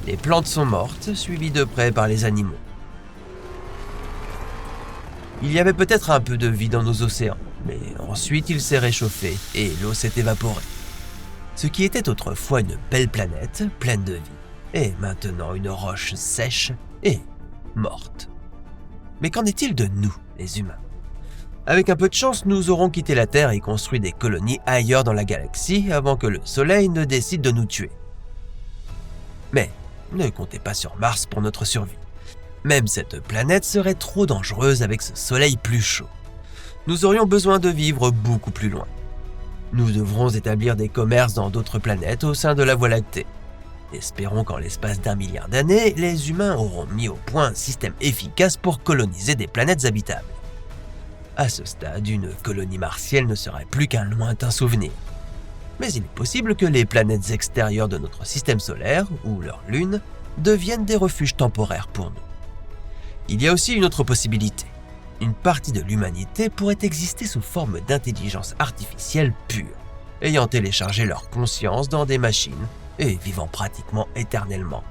Les plantes sont mortes, suivies de près par les animaux. Il y avait peut-être un peu de vie dans nos océans, mais ensuite il s'est réchauffé et l'eau s'est évaporée. Ce qui était autrefois une belle planète pleine de vie est maintenant une roche sèche et morte. Mais qu'en est-il de nous, les humains ? Avec un peu de chance, nous aurons quitté la Terre et construit des colonies ailleurs dans la galaxie avant que le Soleil ne décide de nous tuer. Mais ne comptez pas sur Mars pour notre survie. Même cette planète serait trop dangereuse avec ce Soleil plus chaud. Nous aurions besoin de vivre beaucoup plus loin. Nous devrons établir des commerces dans d'autres planètes au sein de la Voie lactée. Espérons qu'en l'espace d'1 milliard d'années, les humains auront mis au point un système efficace pour coloniser des planètes habitables. À ce stade, une colonie martienne ne serait plus qu'un lointain souvenir. Mais il est possible que les planètes extérieures de notre système solaire, ou leurs lunes, deviennent des refuges temporaires pour nous. Il y a aussi une autre possibilité. Une partie de l'humanité pourrait exister sous forme d'intelligence artificielle pure, ayant téléchargé leur conscience dans des machines et vivant pratiquement éternellement.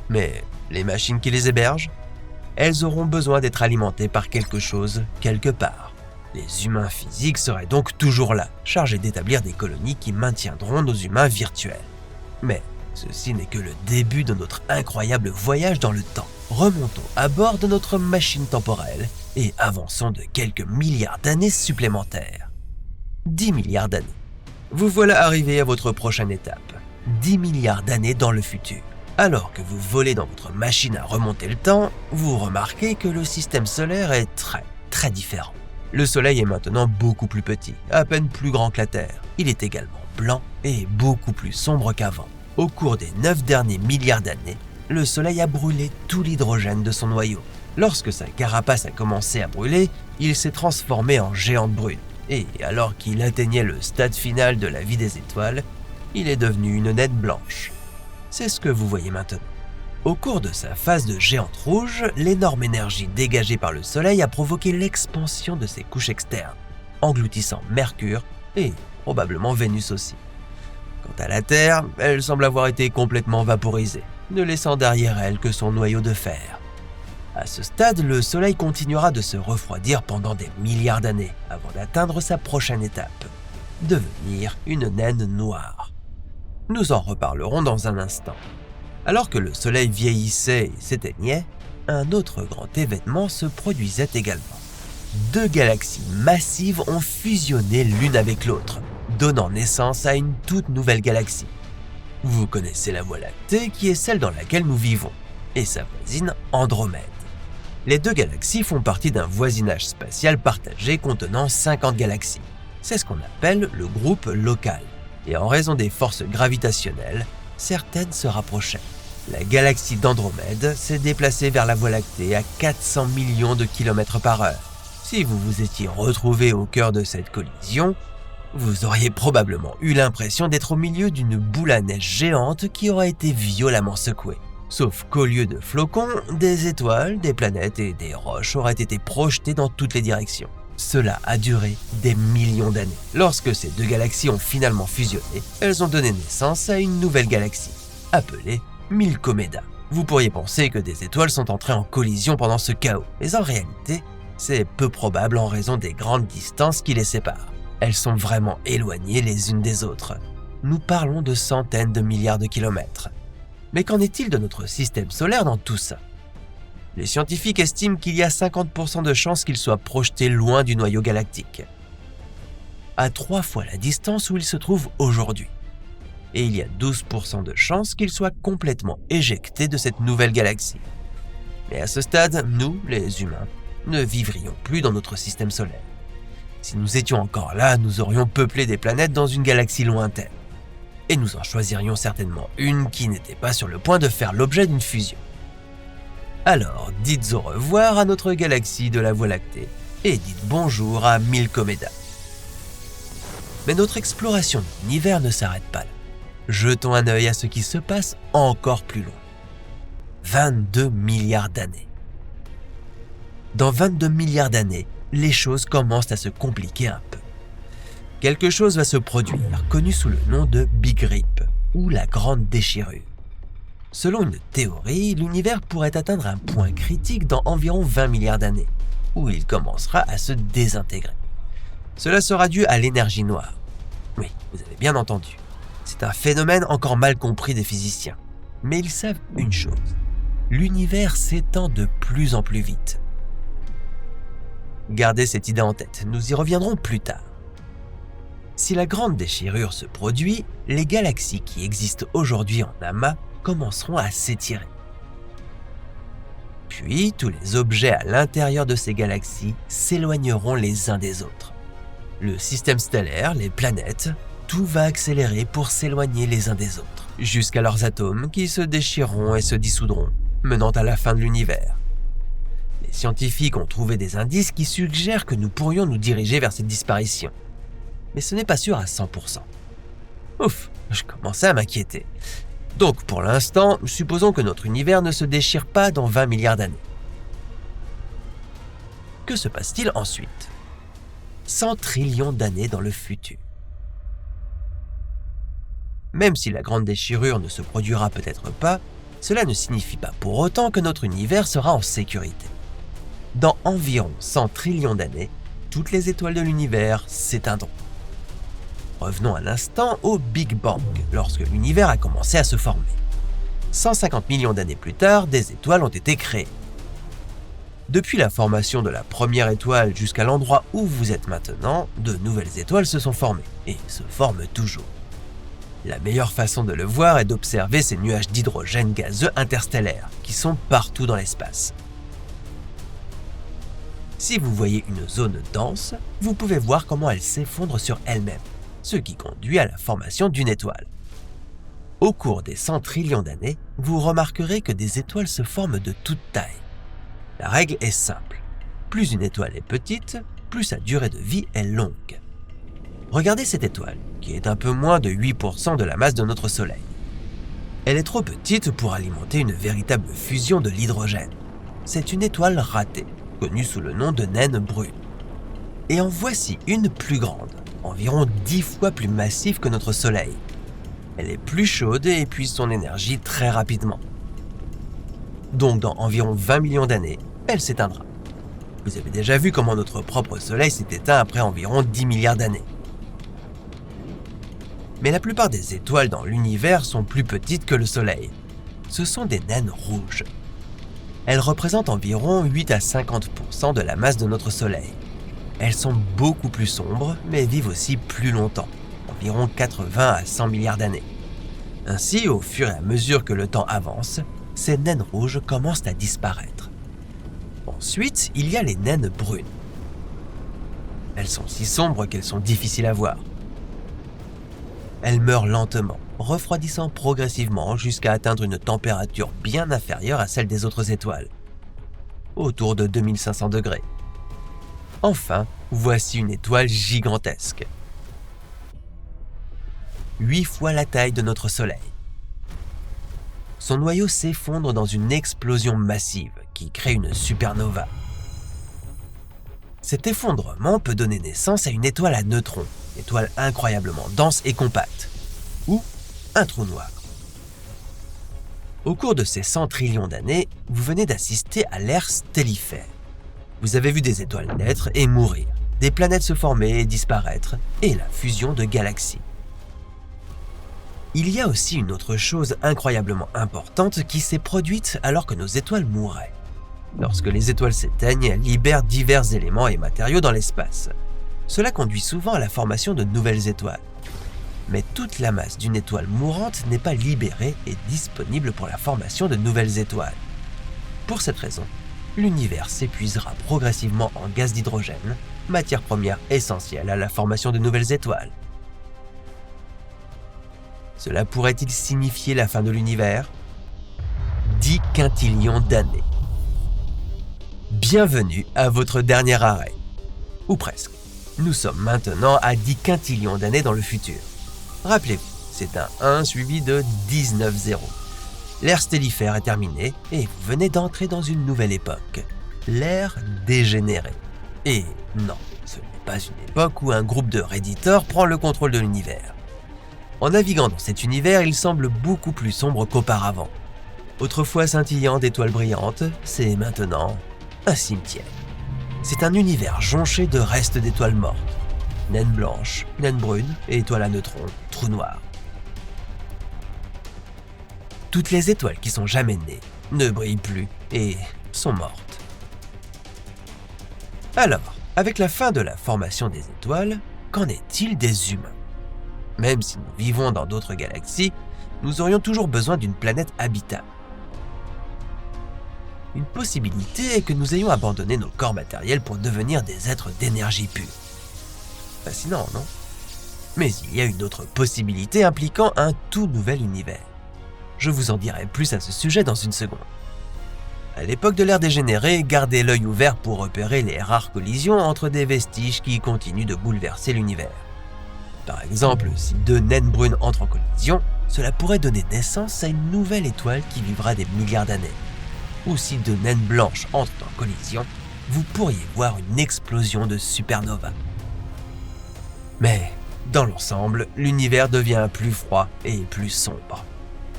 Mais les machines qui les hébergent, elles auront besoin d'être alimentées par quelque chose, quelque part. Les humains physiques seraient donc toujours là, chargés d'établir des colonies qui maintiendront nos humains virtuels. Mais ceci n'est que le début de notre incroyable voyage dans le temps. Remontons à bord de notre machine temporelle et avançons de quelques milliards d'années supplémentaires. 10 milliards d'années. Vous voilà arrivé à votre prochaine étape. 10 milliards d'années dans le futur. Alors que vous volez dans votre machine à remonter le temps, vous remarquez que le système solaire est très différent. Le Soleil est maintenant beaucoup plus petit, à peine plus grand que la Terre. Il est également blanc et beaucoup plus sombre qu'avant. Au cours des 9 derniers milliards d'années, le Soleil a brûlé tout l'hydrogène de son noyau. Lorsque sa carapace a commencé à brûler, il s'est transformé en géante brune. Et alors qu'il atteignait le stade final de la vie des étoiles, il est devenu une naine blanche. C'est ce que vous voyez maintenant. Au cours de sa phase de géante rouge, l'énorme énergie dégagée par le Soleil a provoqué l'expansion de ses couches externes, engloutissant Mercure et probablement Vénus aussi. Quant à la Terre, elle semble avoir été complètement vaporisée, ne laissant derrière elle que son noyau de fer. À ce stade, le Soleil continuera de se refroidir pendant des milliards d'années avant d'atteindre sa prochaine étape, devenir une naine noire. Nous en reparlerons dans un instant. Alors que le Soleil vieillissait et s'éteignait, un autre grand événement se produisait également. 2 galaxies massives ont fusionné l'une avec l'autre, donnant naissance à une toute nouvelle galaxie. Vous connaissez la Voie lactée qui est celle dans laquelle nous vivons, et sa voisine Andromède. Les 2 galaxies font partie d'un voisinage spatial partagé contenant 50 galaxies. C'est ce qu'on appelle le groupe local. Et en raison des forces gravitationnelles, certaines se rapprochaient. La galaxie d'Andromède s'est déplacée vers la Voie lactée à 400 millions de kilomètres par heure. Si vous vous étiez retrouvé au cœur de cette collision, vous auriez probablement eu l'impression d'être au milieu d'une boule à neige géante qui aurait été violemment secouée. Sauf qu'au lieu de flocons, des étoiles, des planètes et des roches auraient été projetées dans toutes les directions. Cela a duré des millions d'années. Lorsque ces 2 galaxies ont finalement fusionné, elles ont donné naissance à une nouvelle galaxie, appelée Milkomeda. Vous pourriez penser que des étoiles sont entrées en collision pendant ce chaos, mais en réalité, c'est peu probable en raison des grandes distances qui les séparent. Elles sont vraiment éloignées les unes des autres. Nous parlons de centaines de milliards de kilomètres. Mais qu'en est-il de notre système solaire dans tout ça ? Les scientifiques estiment qu'il y a 50% de chances qu'il soit projeté loin du noyau galactique, à 3 fois la distance où il se trouve aujourd'hui. Et il y a 12% de chances qu'il soit complètement éjecté de cette nouvelle galaxie. Mais à ce stade, nous, les humains, ne vivrions plus dans notre système solaire. Si nous étions encore là, nous aurions peuplé des planètes dans une galaxie lointaine. Et nous en choisirions certainement une qui n'était pas sur le point de faire l'objet d'une fusion. Alors, dites au revoir à notre galaxie de la Voie lactée et dites bonjour à Milkomeda. Mais notre exploration de l'univers ne s'arrête pas là. Jetons un œil à ce qui se passe encore plus loin. 22 milliards d'années. Dans 22 milliards d'années, les choses commencent à se compliquer un peu. Quelque chose va se produire, connu sous le nom de Big Rip, ou la Grande Déchirure. Selon une théorie, l'univers pourrait atteindre un point critique dans environ 20 milliards d'années, où il commencera à se désintégrer. Cela sera dû à l'énergie noire. Oui, vous avez bien entendu. C'est un phénomène encore mal compris des physiciens. Mais ils savent une chose. L'univers s'étend de plus en plus vite. Gardez cette idée en tête, nous y reviendrons plus tard. Si la grande déchirure se produit, les galaxies qui existent aujourd'hui en amas commenceront à s'étirer. Puis, tous les objets à l'intérieur de ces galaxies s'éloigneront les uns des autres. Le système stellaire, les planètes, tout va accélérer pour s'éloigner les uns des autres, jusqu'à leurs atomes qui se déchireront et se dissoudront, menant à la fin de l'univers. Les scientifiques ont trouvé des indices qui suggèrent que nous pourrions nous diriger vers cette disparition. Mais ce n'est pas sûr à 100%. Ouf, je commençais à m'inquiéter. Donc pour l'instant, supposons que notre univers ne se déchire pas dans 20 milliards d'années. Que se passe-t-il ensuite ? 100 trillions d'années dans le futur. Même si la grande déchirure ne se produira peut-être pas, cela ne signifie pas pour autant que notre univers sera en sécurité. Dans environ 100 trillions d'années, toutes les étoiles de l'univers s'éteindront. Revenons un instant au Big Bang, lorsque l'univers a commencé à se former. 150 millions d'années plus tard, des étoiles ont été créées. Depuis la formation de la première étoile jusqu'à l'endroit où vous êtes maintenant, de nouvelles étoiles se sont formées, et se forment toujours. La meilleure façon de le voir est d'observer ces nuages d'hydrogène gazeux interstellaires, qui sont partout dans l'espace. Si vous voyez une zone dense, vous pouvez voir comment elle s'effondre sur elle-même, ce qui conduit à la formation d'une étoile. Au cours des 100 trillions d'années, vous remarquerez que des étoiles se forment de toute taille. La règle est simple. Plus une étoile est petite, plus sa durée de vie est longue. Regardez cette étoile, qui est un peu moins de 8% de la masse de notre Soleil. Elle est trop petite pour alimenter une véritable fusion de l'hydrogène. C'est une étoile ratée, connue sous le nom de naine brune. Et en voici une plus grande, environ 10 fois plus massive que notre Soleil. Elle est plus chaude et épuise son énergie très rapidement. Donc dans environ 20 millions d'années, elle s'éteindra. Vous avez déjà vu comment notre propre Soleil s'est éteint après environ 10 milliards d'années. Mais la plupart des étoiles dans l'univers sont plus petites que le Soleil. Ce sont des naines rouges. Elles représentent environ 8 à 50% de la masse de notre Soleil. Elles sont beaucoup plus sombres, mais vivent aussi plus longtemps, environ 80 à 100 milliards d'années. Ainsi, au fur et à mesure que le temps avance, ces naines rouges commencent à disparaître. Ensuite, il y a les naines brunes. Elles sont si sombres qu'elles sont difficiles à voir. Elles meurent lentement, refroidissant progressivement jusqu'à atteindre une température bien inférieure à celle des autres étoiles, autour de 2500 degrés. Enfin, voici une étoile gigantesque. 8 fois la taille de notre Soleil. Son noyau s'effondre dans une explosion massive qui crée une supernova. Cet effondrement peut donner naissance à une étoile à neutrons, étoile incroyablement dense et compacte, ou un trou noir. Au cours de ces 100 trillions d'années, vous venez d'assister à l'ère stellifère. Vous avez vu des étoiles naître et mourir, des planètes se former et disparaître, et la fusion de galaxies. Il y a aussi une autre chose incroyablement importante qui s'est produite alors que nos étoiles mouraient. Lorsque les étoiles s'éteignent, elles libèrent divers éléments et matériaux dans l'espace. Cela conduit souvent à la formation de nouvelles étoiles. Mais toute la masse d'une étoile mourante n'est pas libérée et disponible pour la formation de nouvelles étoiles. Pour cette raison, l'univers s'épuisera progressivement en gaz d'hydrogène, matière première essentielle à la formation de nouvelles étoiles. Cela pourrait-il signifier la fin de l'univers ? 10 quintillions d'années. Bienvenue à votre dernier arrêt. Ou presque. Nous sommes maintenant à 10 quintillions d'années dans le futur. Rappelez-vous, c'est un 1 suivi de 19 zéros. L'ère stellifère est terminée et vous venez d'entrer dans une nouvelle époque, l'ère dégénérée. Et non, ce n'est pas une époque où un groupe de Redditors prend le contrôle de l'univers. En naviguant dans cet univers, il semble beaucoup plus sombre qu'auparavant. Autrefois scintillant d'étoiles brillantes, c'est maintenant un cimetière. C'est un univers jonché de restes d'étoiles mortes. Naines blanches, naines brunes et étoiles à neutrons, trous noirs. Toutes les étoiles qui sont jamais nées ne brillent plus et sont mortes. Alors, avec la fin de la formation des étoiles, qu'en est-il des humains ? Même si nous vivons dans d'autres galaxies, nous aurions toujours besoin d'une planète habitable. Une possibilité est que nous ayons abandonné nos corps matériels pour devenir des êtres d'énergie pure. Fascinant, non ? Mais il y a une autre possibilité impliquant un tout nouvel univers. Je vous en dirai plus à ce sujet dans une seconde. À l'époque de l'ère dégénérée, gardez l'œil ouvert pour repérer les rares collisions entre des vestiges qui continuent de bouleverser l'univers. Par exemple, si deux naines brunes entrent en collision, cela pourrait donner naissance à une nouvelle étoile qui vivra des milliards d'années. Ou si deux naines blanches entrent en collision, vous pourriez voir une explosion de supernova. Mais, dans l'ensemble, l'univers devient plus froid et plus sombre.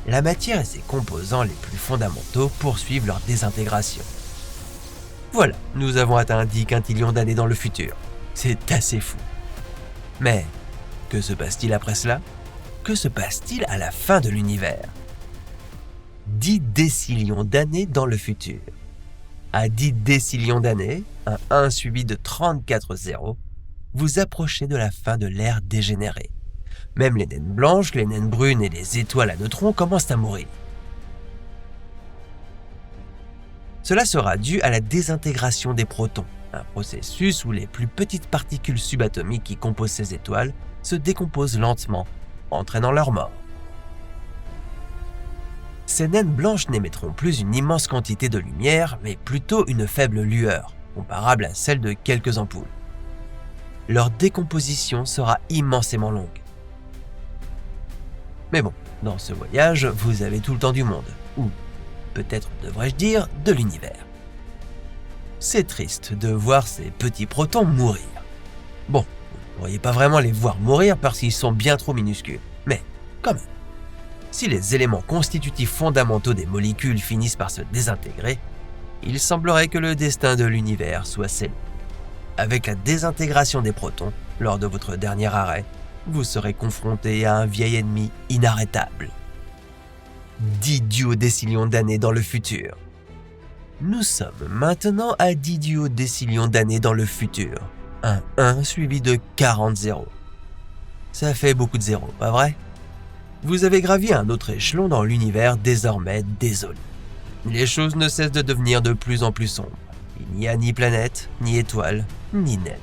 La matière et ses composants les plus fondamentaux poursuivent leur désintégration. Voilà, nous avons atteint 10 quintillions d'années dans le futur. C'est assez fou. Mais, que se passe-t-il après cela ? Que se passe-t-il à la fin de l'univers ? 10 décillions d'années dans le futur. À 10 décillions d'années, un 1 suivi de 34 zéros, vous approchez de la fin de l'ère dégénérée. Même les naines blanches, les naines brunes et les étoiles à neutrons commencent à mourir. Cela sera dû à la désintégration des protons, un processus où les plus petites particules subatomiques qui composent ces étoiles se décomposent lentement, entraînant leur mort. Ces naines blanches n'émettront plus une immense quantité de lumière, mais plutôt une faible lueur, comparable à celle de quelques ampoules. Leur décomposition sera immensément longue. Mais bon, dans ce voyage, vous avez tout le temps du monde, ou peut-être devrais-je dire de l'univers. C'est triste de voir ces petits protons mourir. Bon, vous ne pourriez pas vraiment les voir mourir parce qu'ils sont bien trop minuscules, mais quand même. Si les éléments constitutifs fondamentaux des molécules finissent par se désintégrer, il semblerait que le destin de l'univers soit scellé. Avec la désintégration des protons, lors de votre dernier arrêt, vous serez confronté à un vieil ennemi inarrêtable. 10 duodécillions d'années dans le futur. Nous sommes maintenant à 10 duodécillions d'années dans le futur. Un 1 suivi de 40 zéros. Ça fait beaucoup de zéros, pas vrai ? Vous avez gravi un autre échelon dans l'univers désormais désolé. Les choses ne cessent de devenir de plus en plus sombres. Il n'y a ni planète, ni étoile, ni naine.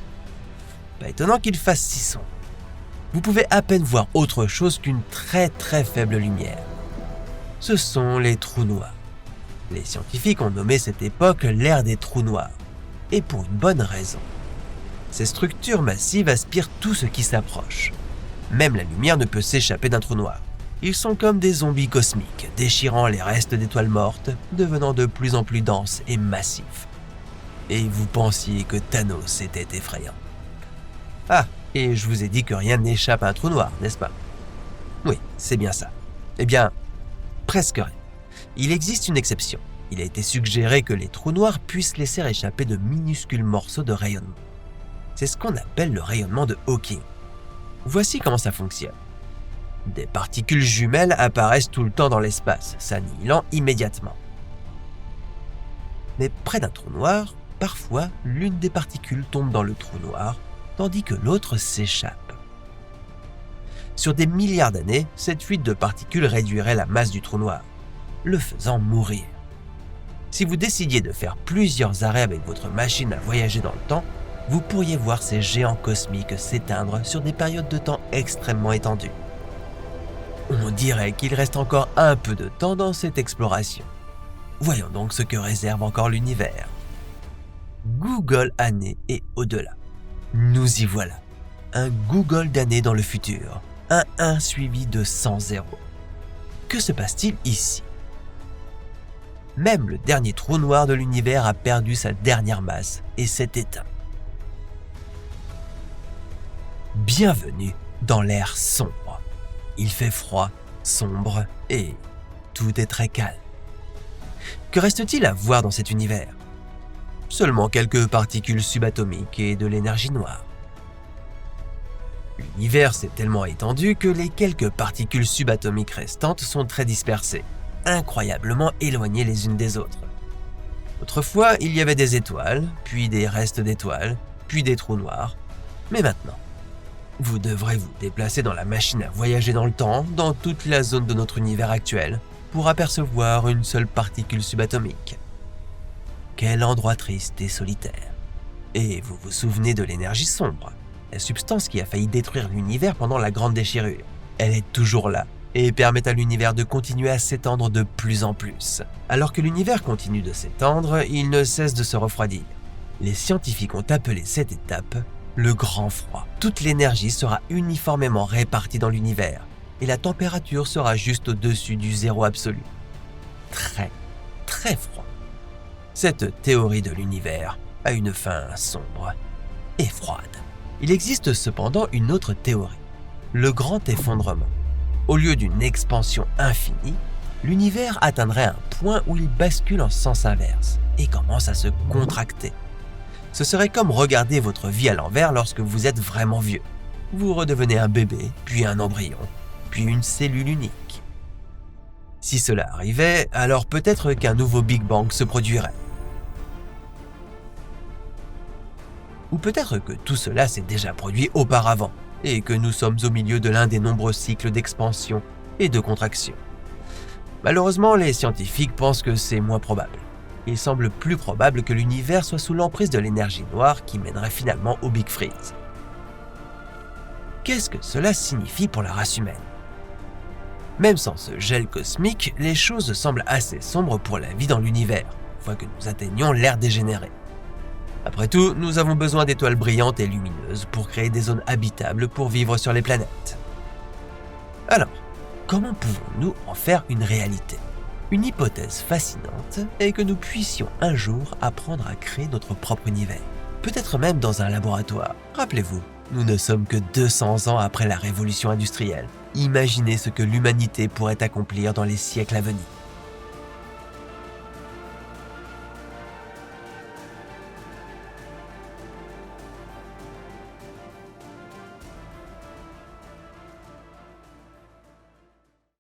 Pas étonnant qu'il fasse si sombre. Vous pouvez à peine voir autre chose qu'une très très faible lumière. Ce sont les trous noirs. Les scientifiques ont nommé cette époque l'ère des trous noirs. Et pour une bonne raison. Ces structures massives aspirent tout ce qui s'approche. Même la lumière ne peut s'échapper d'un trou noir. Ils sont comme des zombies cosmiques, déchirant les restes d'étoiles mortes, devenant de plus en plus denses et massifs. Et vous pensiez que Thanos était effrayant. Ah, et je vous ai dit que rien n'échappe à un trou noir, n'est-ce pas ? Oui, c'est bien ça. Eh bien, presque rien. Il existe une exception. Il a été suggéré que les trous noirs puissent laisser échapper de minuscules morceaux de rayonnement. C'est ce qu'on appelle le rayonnement de Hawking. Voici comment ça fonctionne. Des particules jumelles apparaissent tout le temps dans l'espace, s'annihilant immédiatement. Mais près d'un trou noir, parfois l'une des particules tombe dans le trou noir, tandis que l'autre s'échappe. Sur des milliards d'années, cette fuite de particules réduirait la masse du trou noir, le faisant mourir. Si vous décidiez de faire plusieurs arrêts avec votre machine à voyager dans le temps, vous pourriez voir ces géants cosmiques s'éteindre sur des périodes de temps extrêmement étendues. On dirait qu'il reste encore un peu de temps dans cette exploration. Voyons donc ce que réserve encore l'univers. Google années et au-delà. Nous y voilà. Un Google d'années dans le futur. Un 1 suivi de 100 zéros. Que se passe-t-il ici? Même le dernier trou noir de l'univers a perdu sa dernière masse et s'est éteint. Bienvenue dans l'ère sombre. Il fait froid, sombre et tout est très calme. Que reste-t-il à voir dans cet univers? Seulement quelques particules subatomiques et de l'énergie noire. L'univers s'est tellement étendu que les quelques particules subatomiques restantes sont très dispersées, incroyablement éloignées les unes des autres. Autrefois, il y avait des étoiles, puis des restes d'étoiles, puis des trous noirs. Mais maintenant, vous devrez vous déplacer dans la machine à voyager dans le temps, dans toute la zone de notre univers actuel, pour apercevoir une seule particule subatomique. Quel endroit triste et solitaire. Et vous vous souvenez de l'énergie sombre, la substance qui a failli détruire l'univers pendant la grande déchirure. Elle est toujours là et permet à l'univers de continuer à s'étendre de plus en plus. Alors que l'univers continue de s'étendre, il ne cesse de se refroidir. Les scientifiques ont appelé cette étape le grand froid. Toute l'énergie sera uniformément répartie dans l'univers et la température sera juste au-dessus du zéro absolu. Très, très froid. Cette théorie de l'univers a une fin sombre et froide. Il existe cependant une autre théorie, le grand effondrement. Au lieu d'une expansion infinie, l'univers atteindrait un point où il bascule en sens inverse et commence à se contracter. Ce serait comme regarder votre vie à l'envers lorsque vous êtes vraiment vieux. Vous redevenez un bébé, puis un embryon, puis une cellule unique. Si cela arrivait, alors peut-être qu'un nouveau Big Bang se produirait. Ou peut-être que tout cela s'est déjà produit auparavant et que nous sommes au milieu de l'un des nombreux cycles d'expansion et de contraction. Malheureusement, les scientifiques pensent que c'est moins probable. Il semble plus probable que l'univers soit sous l'emprise de l'énergie noire qui mènerait finalement au Big Freeze. Qu'est-ce que cela signifie pour la race humaine? Même sans ce gel cosmique, les choses semblent assez sombres pour la vie dans l'univers, une fois que nous atteignons l'ère dégénérée. Après tout, nous avons besoin d'étoiles brillantes et lumineuses pour créer des zones habitables pour vivre sur les planètes. Alors, comment pouvons-nous en faire une réalité? Une hypothèse fascinante est que nous puissions un jour apprendre à créer notre propre univers. Peut-être même dans un laboratoire. Rappelez-vous, nous ne sommes que 200 ans après la révolution industrielle. Imaginez ce que l'humanité pourrait accomplir dans les siècles à venir.